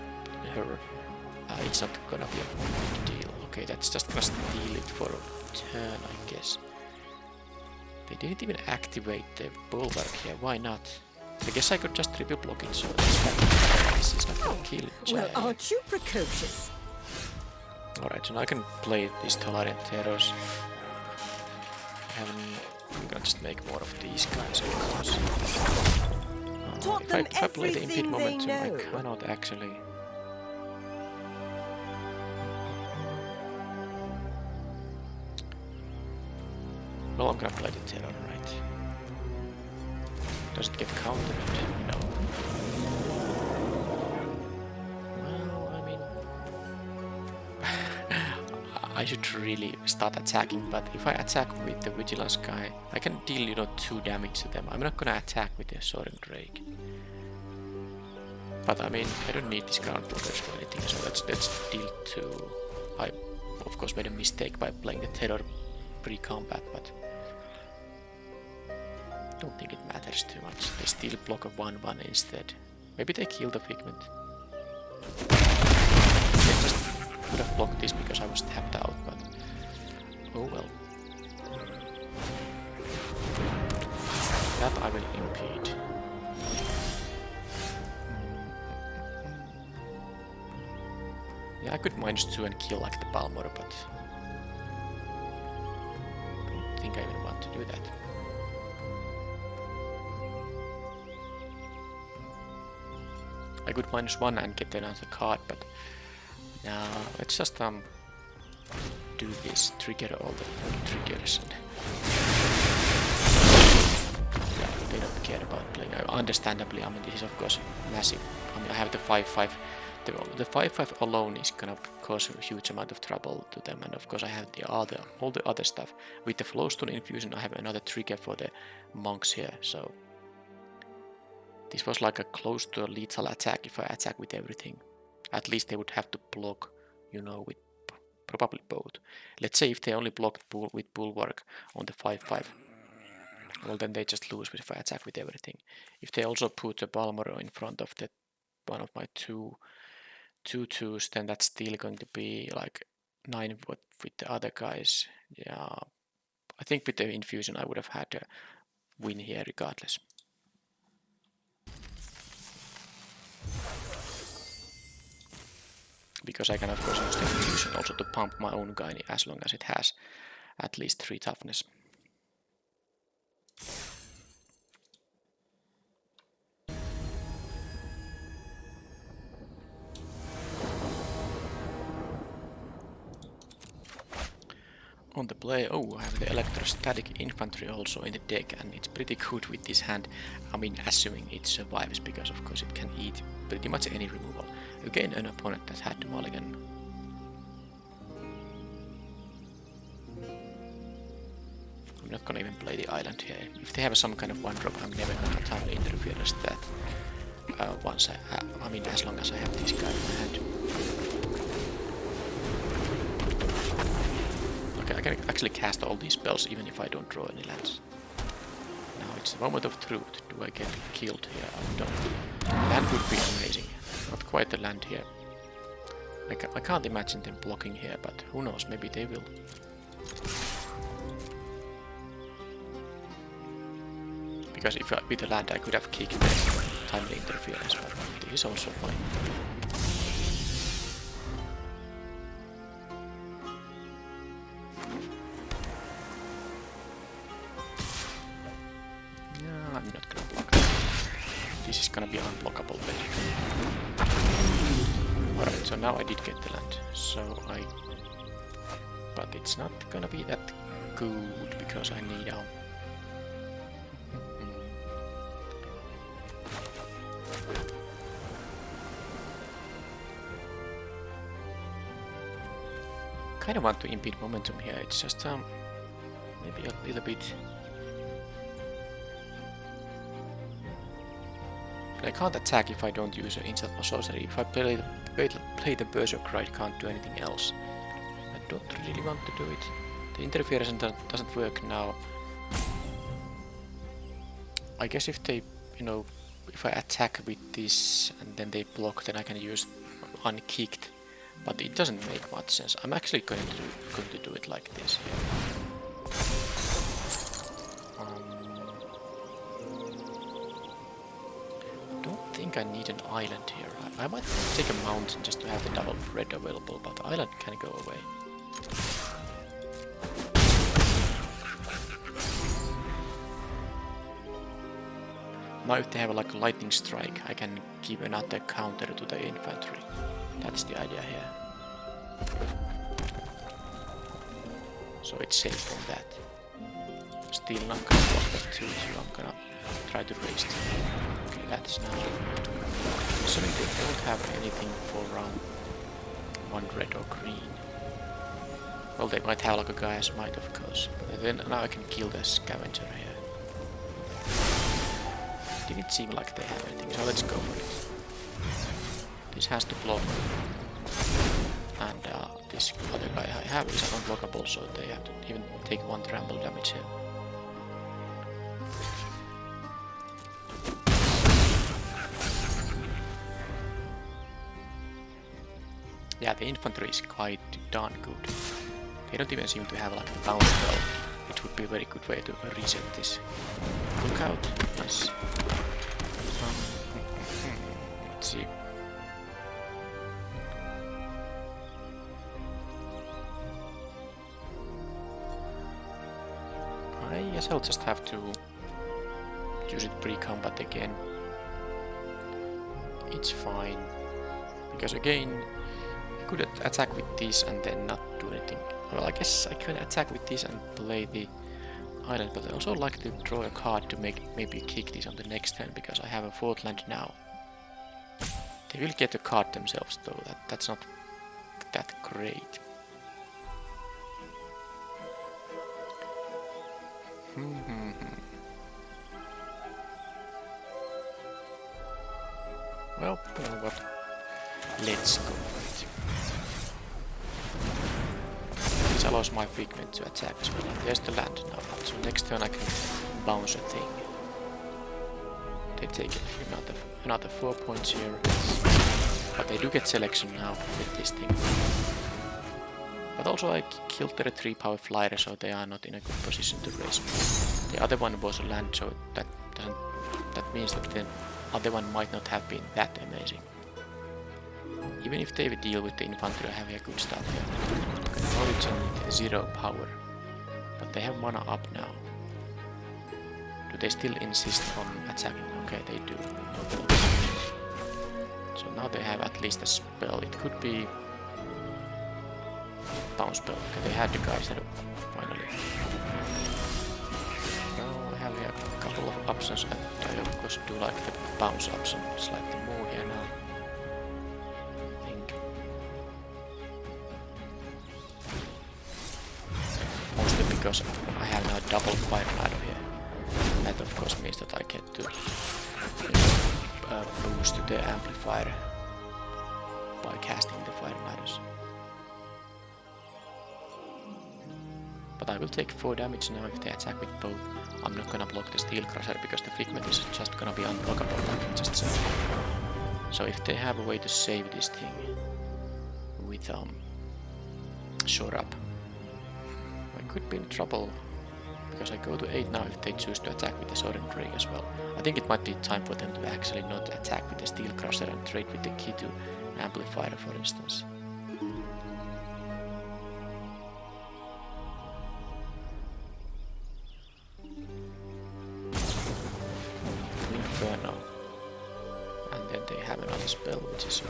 her, it's not gonna be a big deal. Okay, that's just gonna steal it for a turn, I guess. They didn't even activate the bulwark here, why not? I guess I could just triple block it, so this is not gonna kill Jaya. Well, aren't you precocious? Alright, so now I can play these Dominaria Terrors. I'm gonna just make more of these guys, of course. If I play the Impede Momentum, I cannot actually... Well, I'm gonna play the Terror, right? Does it get countered? No. Well, I mean... I should really start attacking, but if I attack with the Vigilance guy, I can deal, you know, 2 damage to them. I'm not gonna attack with the Soaring Drake. But I mean, I don't need these ground blockers for anything, so let's deal 2. I, of course, made a mistake by playing the Terror pre-combat, but I don't think it matters too much. They still block a 1/1 instead. Maybe they kill the Figment. They just could have blocked this because I was tapped out, but oh well. That I will impede. Yeah, I could -2 and kill like the Balmor, but I don't think I even want to do that. I could -1 and get another card, but now let's just do this, trigger all the triggers, and yeah, they don't care about playing. Understandably, I mean, this is of course massive. I mean, I have the 5/5. The 5/5 alone is gonna cause a huge amount of trouble to them, and of course I have all the other stuff. With the Flowstone Infusion, I have another trigger for the monks here, so this was like a close to a lethal attack if I attack with everything. At least they would have to block, you know, with probably both. Let's say if they only blocked with Bulwark on the 5/5, well then they just lose if I attack with everything. If they also put a Balmor in front of the one of my 2/2s, then that's still going to be like 9 with the other guys. Yeah, I think with the Infusion I would have had a win here regardless. Because I can of course use the Infusion also to pump my own guy as long as it has at least 3 toughness. On the play, oh, I have the Electrostatic Infantry also in the deck, and it's pretty good with this hand. I mean, assuming it survives, because of course it can eat pretty much any removal. Again, an opponent that had to mulligan. I'm not gonna even play the island here. If they have some kind of 1-drop, I'm never gonna timely interference that. I mean, as long as I have this guy in my hand. Okay, I can actually cast all these spells even if I don't draw any lands. Now it's the moment of truth. Do I get killed here? I don't. Land would be amazing. Not quite the land here. I can't imagine them blocking here, but who knows, maybe they will. Because if with the land I could have kicked timely interference, but this is also fine. I'm not gonna block it. This is gonna be unblockable then. Alright, so now I did get the land. But it's not gonna be that good because I need kind of want to impede momentum here. It's just maybe a little bit. I can't attack if I don't use an instant or sorcery. If I play the Berserk, I can't do anything else. I don't really want to do it. The interference doesn't work now. I guess if they, you know, if I attack with this and then they block, then I can use unkicked. But it doesn't make much sense. I'm actually going to do it like this here. Don't think I need an island here. I might take a mountain just to have the double red available, but the island can go away. Now if they have like a lightning strike, I can give another counter to the infantry. That's the idea here. So it's safe from that. Still not gonna block that 2, so I'm gonna try to raise it. Okay, that's now... Assuming they don't have anything for 1 red or green. Well, they might have like a Gaia Smite, of course. But then now I can kill the scavenger here. Didn't seem like they have anything, so let's go for it. This has to block. And this other guy I have is unblockable, so they have to even take 1 trample damage here. Yeah, the infantry is quite darn good. They don't even seem to have like a bounce spell. It would be a very good way to reset this. Look out, nice. Let's see. I guess I'll just have to use it pre-combat again. It's fine. Because again, I could attack with this and then not do anything. Well, I guess I can attack with this and play the island, but I also like to draw a card to maybe kick this on the next turn, because I have a 4th land now. They will get a card themselves though, that's not that great. Well, you know what? Let's go for it. This allows my figment to attack as well. There's the land now, so next turn I can bounce a thing. They take another 4 points here, but they do get selection now with this thing. But also I killed their 3-power flyer, so they are not in a good position to raise me. The other one was a land, so that means that the other one might not have been that amazing. Even if they deal with the infantry, I have a good start here. Knowledge and 0 power, but they have mana up now. Do they still insist on attacking? Okay, they do. So now they have at least a spell. It could be bounce spell. Okay, they had the guys that finally. Now I have here a couple of options. I of course do like the bounce option slightly more here now. Mostly because I have now double Fire Ladder here. That of course means that I get to boost the amplifier by casting the Fire Ladders. But I will take 4 damage now if they attack with both. I'm not gonna block the Steel Crusher because the Figment is just gonna be unblockable, I can just say. So if they have a way to save this thing with shore up, I could be in trouble. Because I go to 8 now if they choose to attack with the Soaring Drake as well. I think it might be time for them to actually not attack with the Steel Crusher and trade with the key to Amplifier, for instance. Inferno. And then they have another spell which is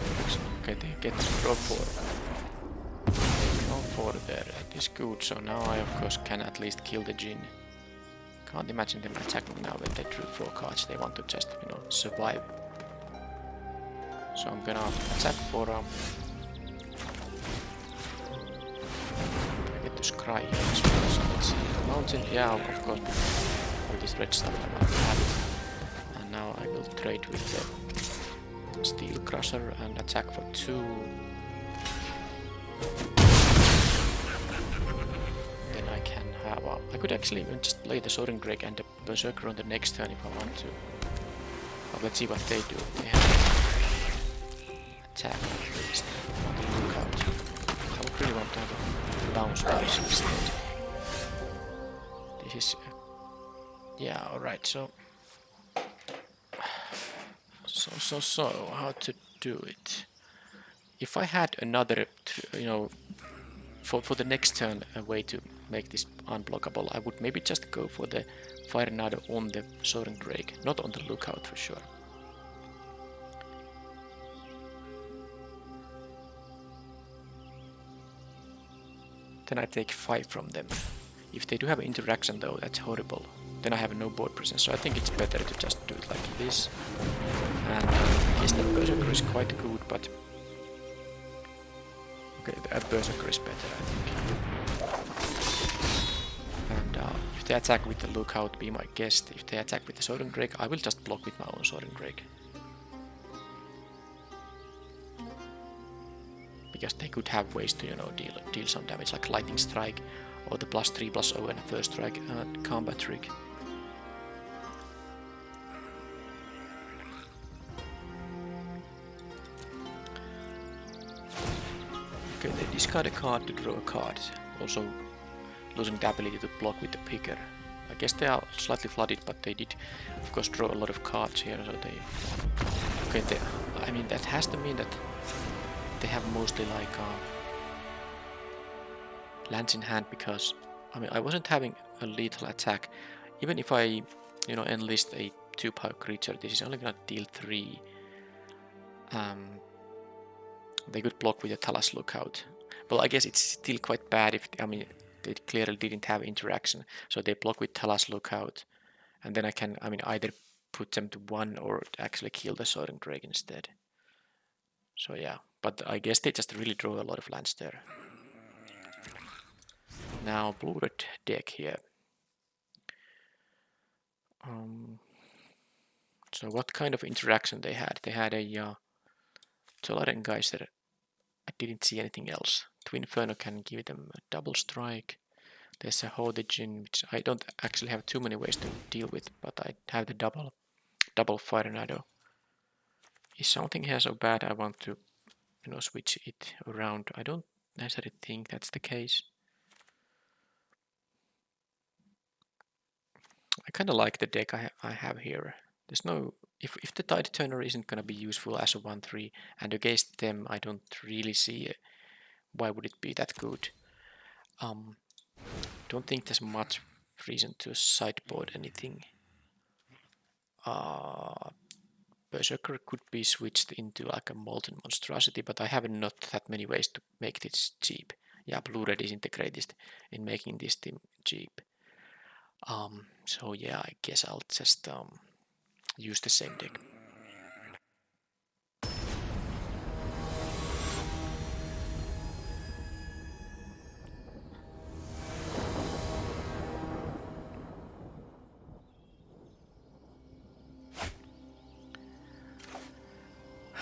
okay, they get to draw 4. Draw 4 there, that is good, so now I of course can at least kill the Djinn. Can't imagine them attacking now when they drew 4 cards, they want to just, you know, survive. So I'm gonna attack for I get to scry here as well, so let's see. Mountain, yeah, of course, all this red stuff I want to have it. And now I will trade with the Steel Crusher and attack for 2. Then I can have I could actually even just play the Soaring Drake and the Berserker on the next turn if I want to. But let's see what they do. They have attack at least on the lookout. I would really want to have a bounce race instead. This is... yeah, alright, so, how to do it? If I had another, you know, for the next turn, a way to make this unblockable, I would maybe just go for the Fire Nado on the Soaring Drake, not on the lookout for sure. Then I take 5 from them. If they do have interaction though, that's horrible. Then I have no board presence, so I think it's better to just do it like this. And I guess the Berserker is quite good, but... okay, the Berserker is better, I think. And if they attack with the lookout, be my guest. If they attack with the Soaring Drake, I will just block with my own Soaring Drake. Because they could have ways to, you know, deal some damage, like Lightning Strike, or the +3/+0 and First Strike combat trick. Okay, they discard a card to draw a card, also losing the ability to block with the picker. I guess they are slightly flooded, but they did, of course, draw a lot of cards here, so they... okay, I mean, that has to mean that they have mostly like lands in hand, because I mean I wasn't having a lethal attack. Even if I, you know, enlist a 2-power creature, this is only gonna deal 3. They could block with a Talas Lookout. Well, I guess it's still quite bad if, I mean, they clearly didn't have interaction, so they block with Talas Lookout, and then I can, I mean, either put them to 1 or actually kill the Soaring Drake instead. So yeah, but I guess they just really draw a lot of lands there. Now blue-red deck here. So what kind of interaction they had? They had a Tolaren Geyser. I didn't see anything else. Twin Inferno can give them a double strike. There's a Hodijin, which I don't actually have too many ways to deal with, but I have the double Fire Nado. Is something here so bad I want to, you know, switch it around? I don't necessarily think that's the case. I kind of like the deck I have here. There's no... if the Tide Turner isn't going to be useful as a 1/3, and against them I don't really see why would it be that good. Don't think there's much reason to sideboard anything. Berserker could be switched into like a Molten Monstrosity, but I have not that many ways to make this cheap. Yeah, blue-red isn't the greatest in making this team cheap. So yeah, I guess I'll just use the same deck.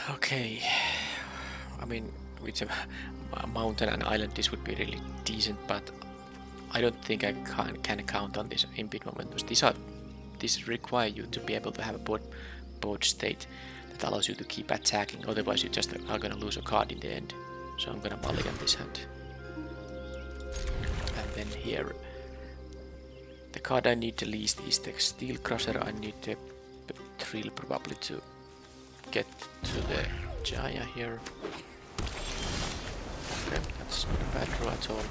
Okay, I mean, with a mountain and island this would be really decent, but I don't think I can count on this Impede Momentum. These require you to be able to have a board state that allows you to keep attacking, otherwise you just are gonna lose a card in the end. So I'm gonna mulligan this hand. And then here, the card I need the least is the Steel Crusher. I need the Thrill probably to get to the Jaya here. Okay, that's not a bad draw at all.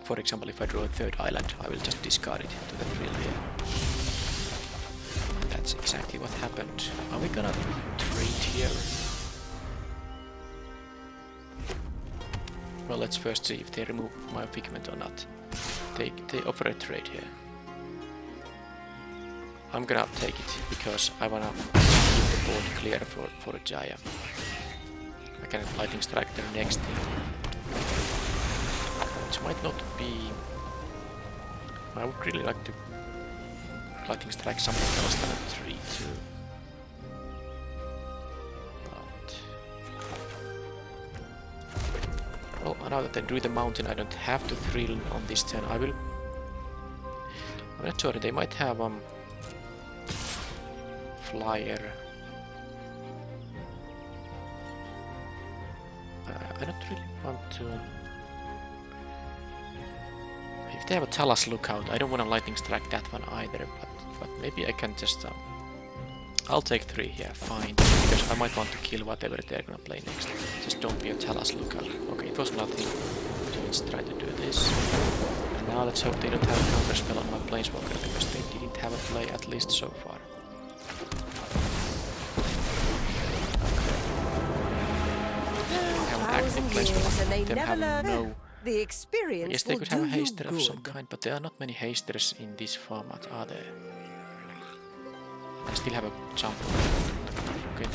For example, if I draw a 3rd island, I will just discard it to the Thrill here. And that's exactly what happened. Are we gonna trade here? Well, let's first see if they remove my Figment or not. They offer a trade here. I'm gonna take it because I wanna keep the board clear for a Jaya. I can Lightning Strike their next thing. Which might not be... I would really like to Lightning Strike something else than a 3-2. But... well, now that I drew the mountain, I don't have to thrill on this turn. I will I'm not sure, they might have flyer. I don't really want to. If they have a Talas Lookout, I don't want a lightning strike that one either, but maybe I can just I'll take 3 here, fine, because I might want to kill whatever they're gonna play next. Just don't be a Talas Lookout. Okay, it was nothing, so let's try to do this. And now let's hope they don't have a counter spell on my Planeswalker, because they didn't have a play, at least so far. The experience yes, they will could have a do you haster of some good. kind, but there are not many hasters in this format, are there? I still have a jump. Okay,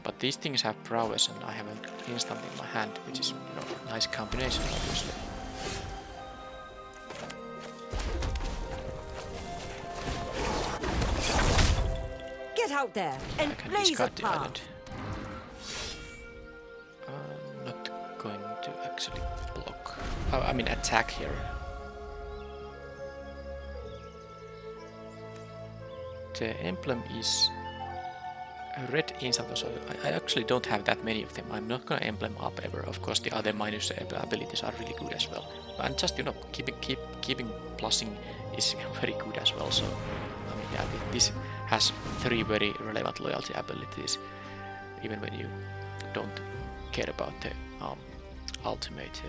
but these things have prowess, and I have an instant in my hand, which is, you know, a nice combination, obviously. Get out there and blaze a the path. island. I'm not going to actually block. I mean attack here. The emblem is a red instant, so I actually don't have that many of them. I'm not gonna emblem up ever. Of course, the other minus abilities are really good as well. And just, you know, keeping plussing is very good as well. So I mean, yeah, this has 3 very relevant loyalty abilities, even when you don't care about the ultimate.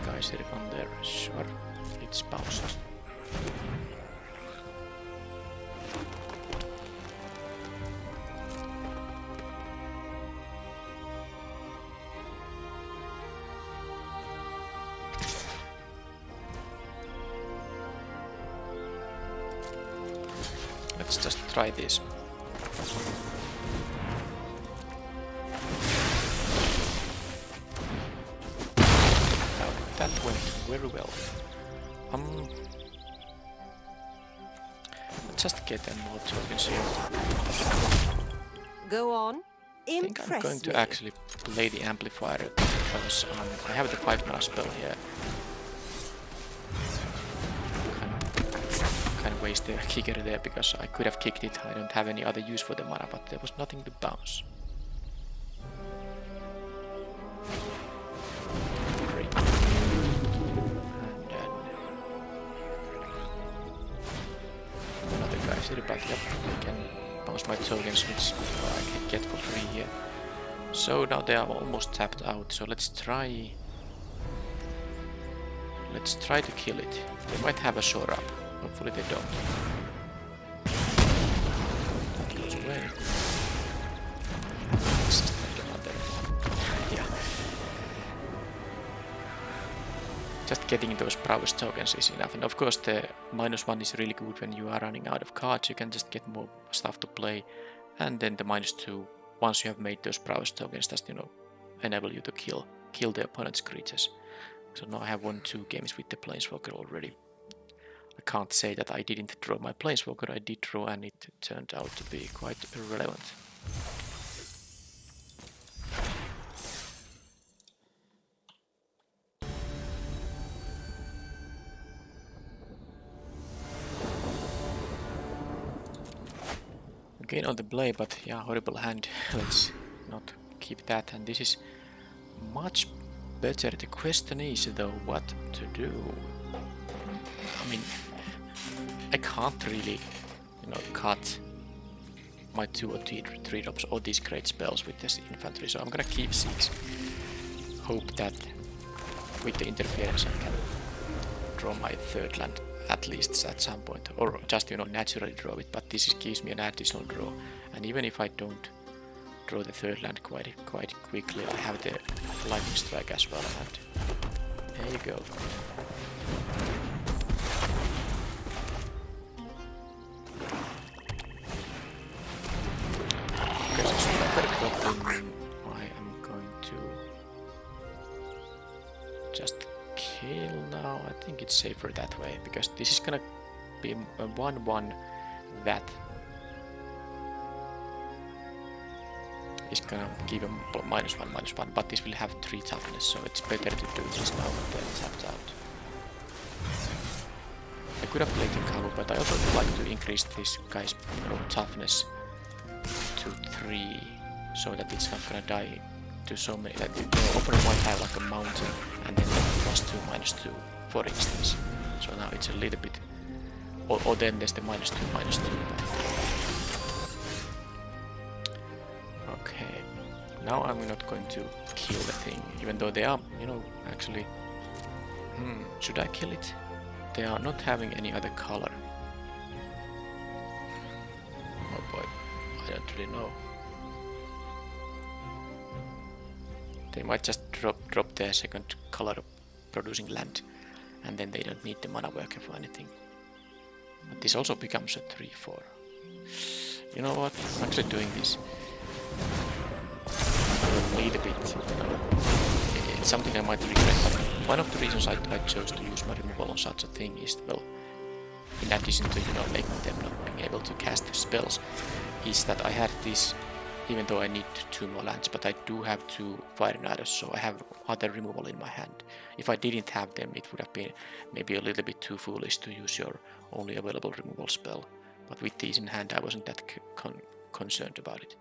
Guys, here on there, sure, it's bounces. Let's just try this. Now that went very well. Let's just get them more tokens here. Go on. I think I'm going to actually play the amplifier because I have the 5-mana spell here. Kind of waste the kicker there because I could have kicked it. I don't have any other use for the mana, but there was nothing to bounce. Great. And then another guy's here, but yep, I can bounce my tokens, which I can get for free here. So now they are almost tapped out, so let's try to kill it. They might have a shore up. Hopefully they don't. That goes away. Let's just make another one. Yeah. Just getting those prowess tokens is enough. And of course the -1 is really good when you are running out of cards. You can just get more stuff to play. And then the -2, once you have made those prowess tokens, just, you know, enable you to kill the opponent's creatures. So now I have won 2 games with the Planeswalker already. I can't say that I didn't draw my Planeswalker, I did draw, and it turned out to be quite irrelevant. Again on the blade, but yeah, horrible hand. Let's not keep that, and this is much better. The question is though what to do. I mean, I can't really, you know, cut my 2 or 3 drops or these great spells with this infantry, so I'm gonna keep 6. Hope that with the interference I can draw my 3rd land at least at some point, or just, you know, naturally draw it, but this gives me an additional draw, and even if I don't draw the 3rd land quite quickly, I have the lightning strike as well, and there you go. I am going to just kill now. I think it's safer that way, because this is gonna be a 1/1 that is gonna give him -1/-1, but this will have 3 toughness, so it's better to do this now and then tapped out. I could have played the Kalu, but I also would like to increase this guy's toughness to 3, so that it's not gonna die to so many. That the opponent might have like a mountain and then +2, -2, for instance. So now it's a little bit, or then there's the -2. Okay, now I'm not going to kill the thing, even though they are, you know, actually. Should I kill it? They are not having any other color. Oh boy, I don't really know. They might just drop their second color producing land, and then they don't need the mana worker for anything. But this also becomes a 3/4. You know what? I'm actually doing this a little bit. It's something I might regret, but one of the reasons I chose to use my removal on such a thing is, well, in addition to, you know, making them not being able to cast spells, is that I had this, even though I need 2 more lands, but I do have 2 Fire Knights, so I have other removal in my hand. If I didn't have them, it would have been maybe a little bit too foolish to use your only available removal spell. But with these in hand, I wasn't that concerned about it.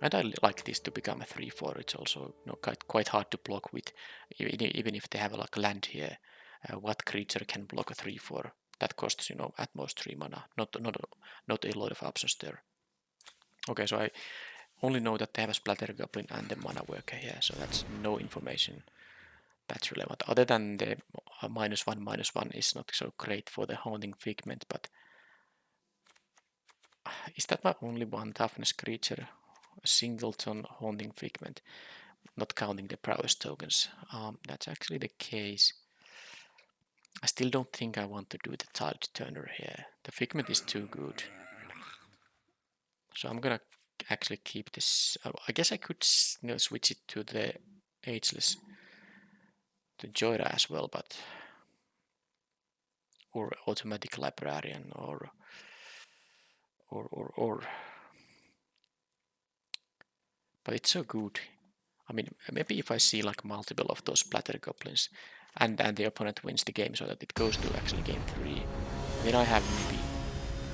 And I like this to become a 3/4. It's also, you know, quite hard to block with, even if they have like a land here. What creature can block a 3/4? That costs, you know, at most 3 mana. Not a lot of options there. Okay, so I only know that they have a Splatter Goblin and the mana worker here, so that's no information that's relevant. Other than the -1/-1 is not so great for the Haunting Figment, but is that my only 1 toughness creature? A singleton Haunting Figment, not counting the prowess tokens. That's actually the case. I still don't think I want to do the Tide Turner here. The Figment is too good. So I'm gonna actually keep this. I guess I could, you know, switch it to the Ageless, the Jaya as well, but or Automatic Librarian or but it's so good. I mean, maybe if I see like multiple of those Splatter Goblins and the opponent wins the game so that it goes to actually game 3, then I have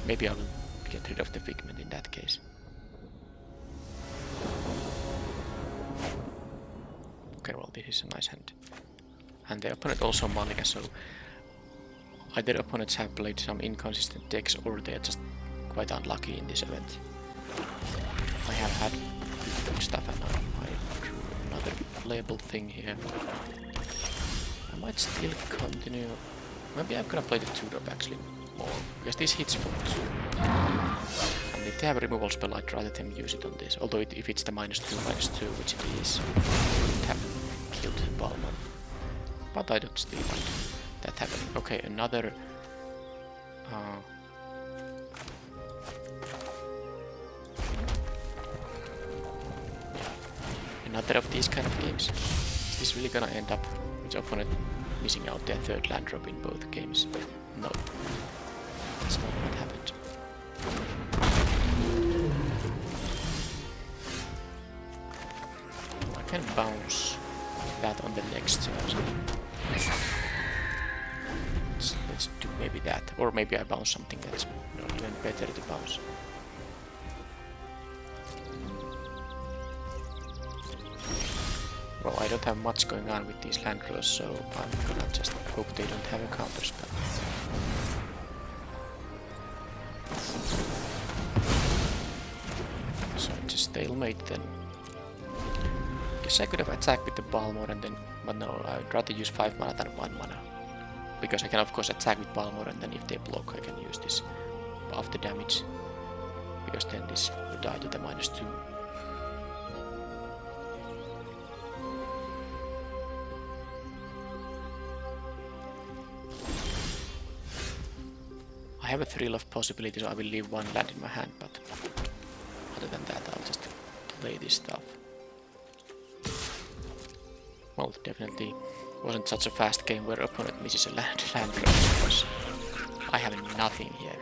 maybe I will get rid of the Figment in that case. Okay, well, this is a nice hand. And the opponent also Malika, so either opponents have played some inconsistent decks or they're just quite unlucky in this event. I have had good stuff and I drew another playable thing here. I might still continue. Maybe I'm gonna play the 2-drop actually more, because this hits for 2. And if they have a removal spell, I'd rather them use it on this. Although if it's the -2/-2, which it is, I would have killed Balmon. But I don't still want that happening. Okay, another of these kind of games. Is this really gonna end up with the opponent missing out their 3rd land drop in both games? No. That's not what happened. I can bounce that on the next turn. Let's do maybe that. Or maybe I bounce something that's, you know, even better to bounce. Well, I don't have much going on with these land draws, so I'm gonna just hope they don't have a counter spell. So it's a stalemate then. Guess I could have attacked with the Balmor and then, but no, I'd rather use 5 mana than 1 mana. Because I can of course attack with Balmor and then if they block I can use this after damage. Because then this will die to the -2. I have a thrill of possibilities, so I will leave 1 land in my hand, but other than that I'll just play this stuff. Well, definitely wasn't such a fast game where opponent misses a land drop, because I have nothing here.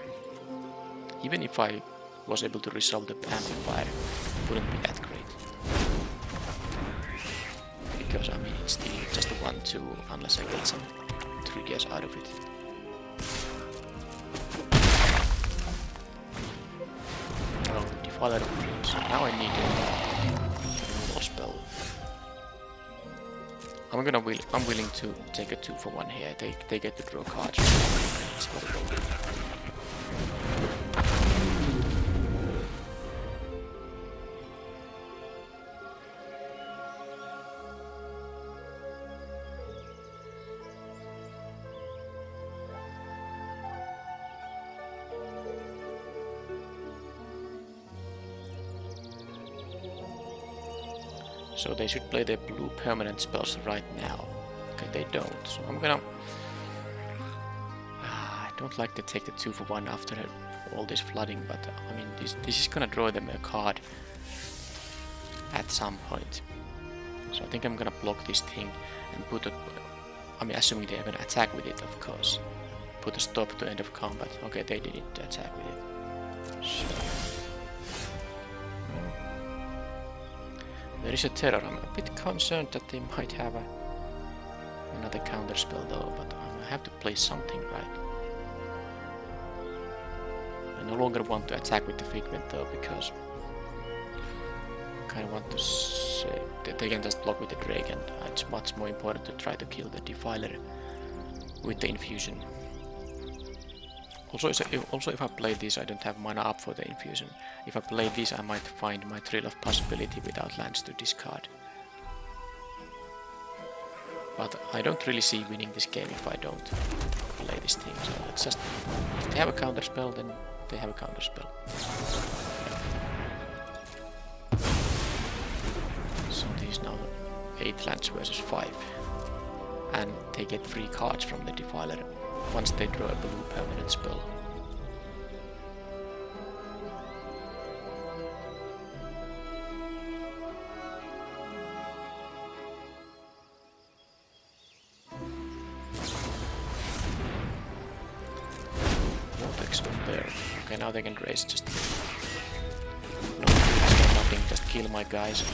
Even if I was able to resolve the amplifier, it wouldn't be that great. because I mean it's still just a 1-2 unless I get some triggers out of it. Oh, Defiler of Dreams. Now I need a removal spell. I'm willing to take a 2-for-1 here. They get to draw cards. It's horrible. So they should play their blue permanent spells right now. Okay, they don't. So I'm gonna... I don't like to take the 2-for-1 after all this flooding, but I mean this is gonna draw them a card at some point. So I think I'm gonna block this thing and put a... I mean assuming they're gonna attack with it, of course. Put a stop to end of combat. Okay, they didn't attack with it. So... There is a terror. I'm a bit concerned that they might have another counterspell though, but I have to play something, right? I no longer want to attack with the Figment though, because I kind of want to say that they can just block with the Drake, and it's much more important to try to kill the Defiler with the Infusion. Also, if I play this, I don't have mana up for the Infusion. If I play this, I might find my Thrill of Possibility without lands to discard. But I don't really see winning this game if I don't play this thing. So let's just... If they have a counterspell, then they have a counterspell. So this is now 8 lands versus 5. And they get 3 cards from the Defiler once they draw a blue permanent spell. Vortex on there. Okay, now they can raise just... No, nothing, just kill my guys and...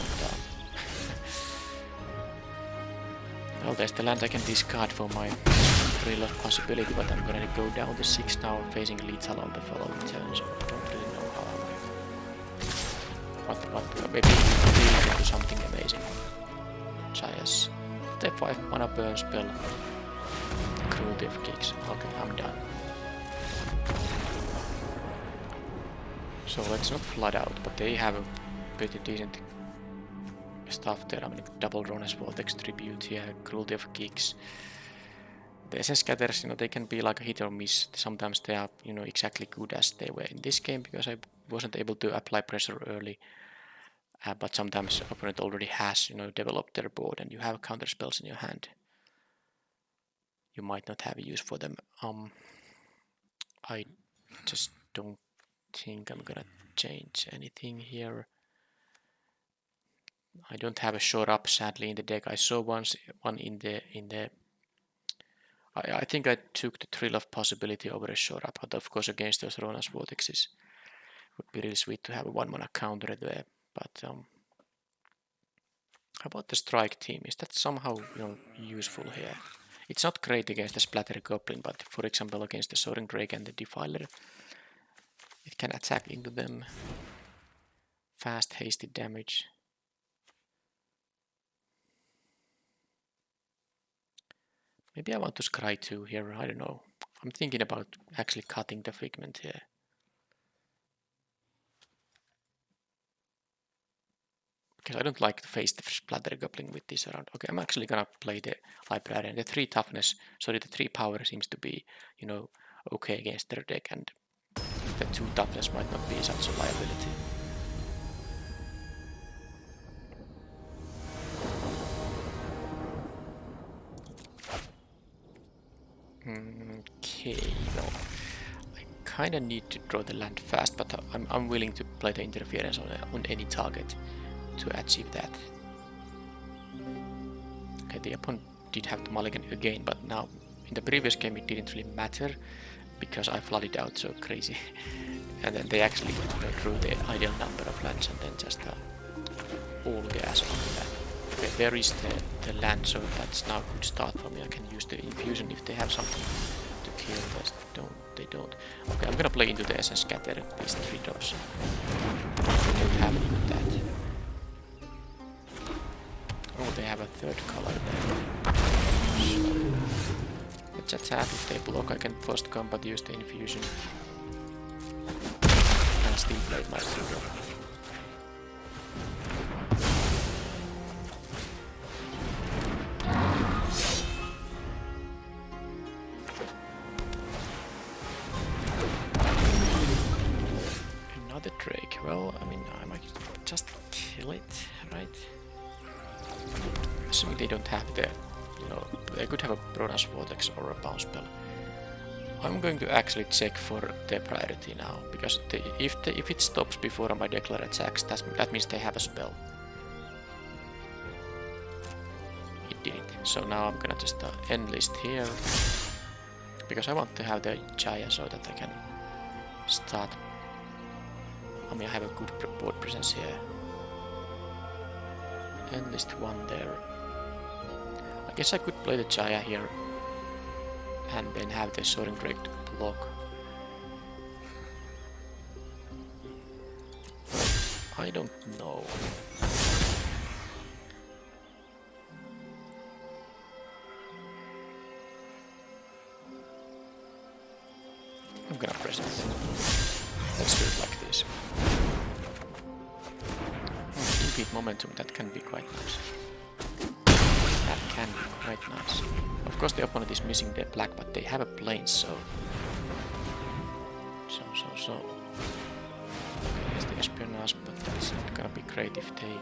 Well, there's the land I can discard for my Thrill of Possibility, but I'm gonna go down to 6 now, facing lethal on the following turn, so I don't really know how I might... Maybe we can do something amazing. Jaya's step 5 mana burn spell. Cruelty of Kicks. Okay, I'm done. So let's not flood out, but they have a pretty decent stuff there. I mean, double Rona's Vortex Tribute here, Cruelty of Kicks. The Essence Scatters, you know, they can be like a hit or miss. Sometimes they are, you know, exactly good as they were in this game because I wasn't able to apply pressure early. But sometimes the opponent already has, you know, developed their board and you have counter spells in your hand. You might not have use for them. I just don't think I'm gonna change anything here. I don't have a short up sadly in the deck. I saw one in the I think I took the Thrill of Possibility over a short up, but of course against those Rona's Vortexes would be really sweet to have a 1-mana counter there. But how about the Strike team? Is that somehow, you know, useful here? It's not great against the Splatter Goblin, but for example against the Soaring Drake and the Defiler, it can attack into them. Fast, hasty damage. Maybe I want to scry 2 here, I don't know. I'm thinking about actually cutting the Figment here. Because I don't like to face the Splatter Goblin with this around. Okay, I'm actually gonna play the Librarian. The 3 toughness, sorry, the 3 power seems to be, you know, okay against their deck, and the 2 toughness might not be such a liability. Okay, no. I kinda need to draw the land fast, but I'm willing to play the interference on any target to achieve that. Okay, the opponent did have the mulligan again, but now in the previous game it didn't really matter because I flooded out so crazy. And then they actually, you know, drew the ideal number of lands and then just all gas on that. Okay, there is the land, so that's now a good start for me. I can use the infusion if they have something to kill. They don't. Okay, I'm gonna play into the essence scatter these 3 drops. They don't have even that. Oh, they have a 3rd color there. So, let's attack. If they block, I can post combat use the infusion. And still play my 3 drop. Another Drake. Well, I mean, I might just kill it, right? Assuming they don't have the, you know, they could have a Prona's Vortex or a Bounce Spell. I'm going to actually check for their priority now, because if it stops before my Declare attacks, that means they have a spell. It did it. So now I'm gonna just enlist here, because I want to have the Jaya so that I can start. I mean, I have a good board presence here. Enlist 1 there. I guess I could play the Jaya here and then have the Soaring Drake to block. I don't know. I'm gonna press it. Let's do it like this. Impede momentum, that can be quite nice. That can be quite nice. Of course the opponent is missing their black, but they have a plane, so... There's the espionage, but that's not gonna be great if they...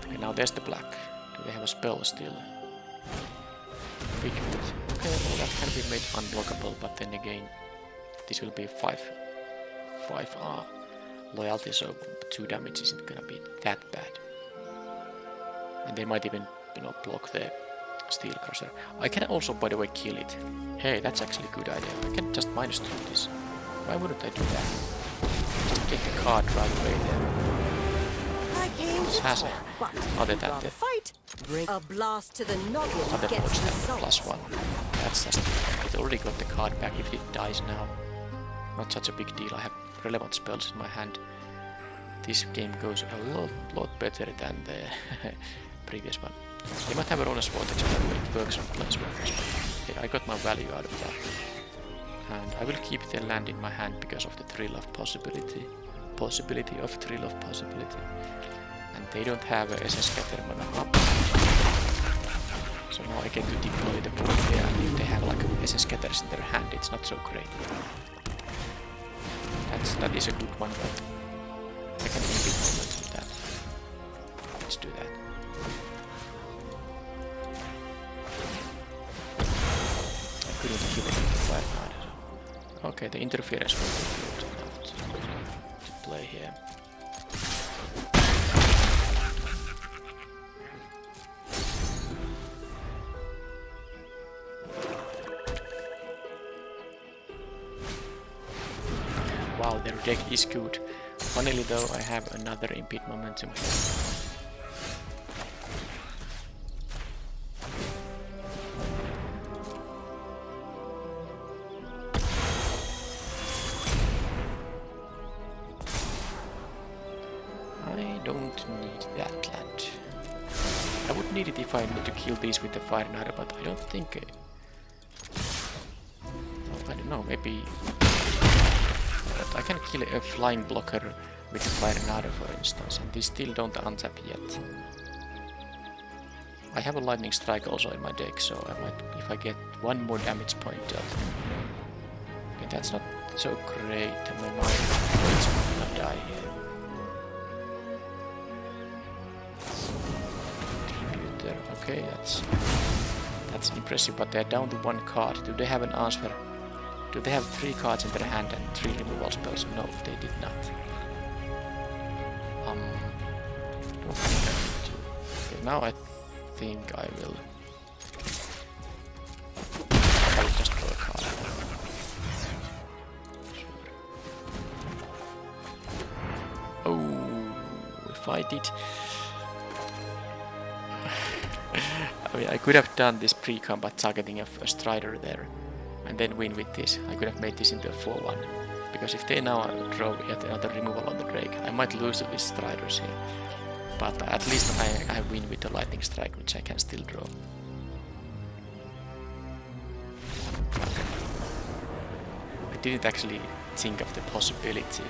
Okay, now there's the black. Do they have a spell still? Figment. Okay, well that can be made unblockable, but then again, this will be 5 loyalty, so 2 damage isn't gonna be that bad. And they might even, you know, block the Steel Crusher. I can also, by the way, kill it. Hey, that's actually a good idea. I can just -2 this. Why wouldn't I do that? Just get the card right away there. This has other than the fight. Bring a blast to the noggin. other boards than the +1. That's just, it already got the card back if it dies now. Not such a big deal. I have relevant spells in my hand. This game goes a lot better than the previous one. They might have a Prona's Vortex, by the way, it works on Planeswalkers, but yeah, I got my value out of that. And I will keep the land in my hand because of the Thrill of Possibility. Thrill of Possibility. And they don't have a SS Scatter mana up. So now I get to deploy the board there, and if they have like SS Scatters in their hand, it's not so great. That is a good one, but I can keep it with that. Let's do that. I couldn't kill it with the Fire Knight. Okay, the interference will be good enough to play here. Wow, their deck is good. Funnily though, I have another Impede Momentum here. I don't need that land. I would need it if I need to kill these with the Fire Knight, but I don't think... I don't know, maybe... I can kill a flying blocker with a Fire Knight, for instance, and they still don't untap yet. I have a Lightning Strike also in my deck, so I might, if I get 1 more damage point out. Okay, that's not so great, and my mind is gonna die here. Tributor, okay, that's impressive, but they're down to 1 card. Do they have an answer? Do they have 3 cards in their hand and 3 removal spells? No, they did not. Don't think I need to. Okay, now I think I will just draw a card. Sure. Oh, if I did... I mean, I could have done this pre-combat targeting of a Strider there, and then win with this. I could have made this into a 4-1. Because if they now draw yet another removal on the Drake, I might lose to these Striders here. But at least I win with the Lightning Strike, which I can still draw. I didn't actually think of the possibility.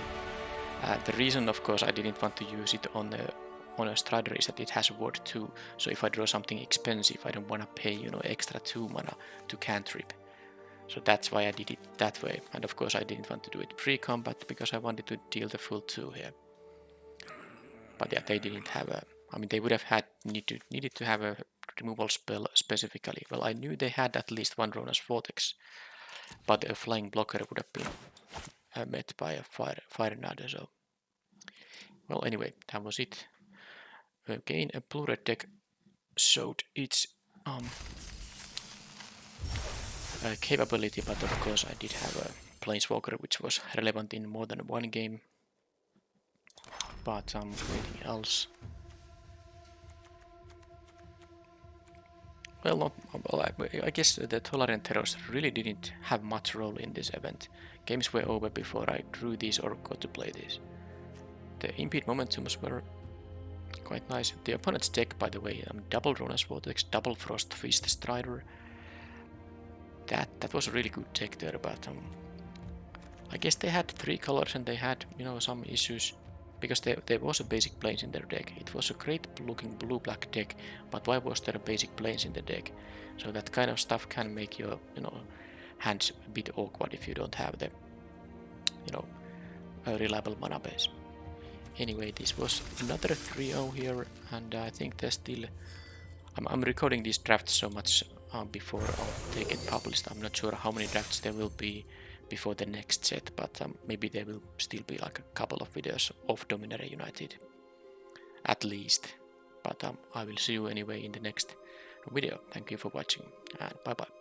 The reason, of course, I didn't want to use it on a Strider is that it has Ward 2, so if I draw something expensive, I don't want to pay, you know, extra 2 mana to cantrip. So that's why I did it that way. And of course I didn't want to do it pre-combat because I wanted to deal the full 2 here. But yeah, they didn't have a... I mean, they would have had needed to have a removal spell specifically. Well, I knew they had at least one Rona's Vortex, but a flying blocker would have been met by a fire nada. So, well, anyway, that was it. Again, a blue-red deck showed its capability, but of course I did have a Planeswalker which was relevant in more than one game. But anything else? Well, I guess the Tolerant Terrors really didn't have much role in this event. Games were over before I drew these or got to play these. The Impede Momentums were quite nice. The opponent's deck, by the way, double Rona's Vortex, double Frost Fist Strider. That was a really good deck there, but I guess they had 3 colors and they had, you know, some issues. Because there was a basic plains in their deck. It was a great looking blue-black deck, but why was there a basic plains in the deck? So that kind of stuff can make your, you know, hands a bit awkward if you don't have the, you know, a reliable mana base. Anyway, this was another 3-0 here, and I think there's still... I'm recording these drafts so much before they get published. I'm not sure how many drafts there will be before the next set, but maybe there will still be like a couple of videos of Dominaria United, at least. But I will see you anyway in the next video. Thank you for watching, and bye bye.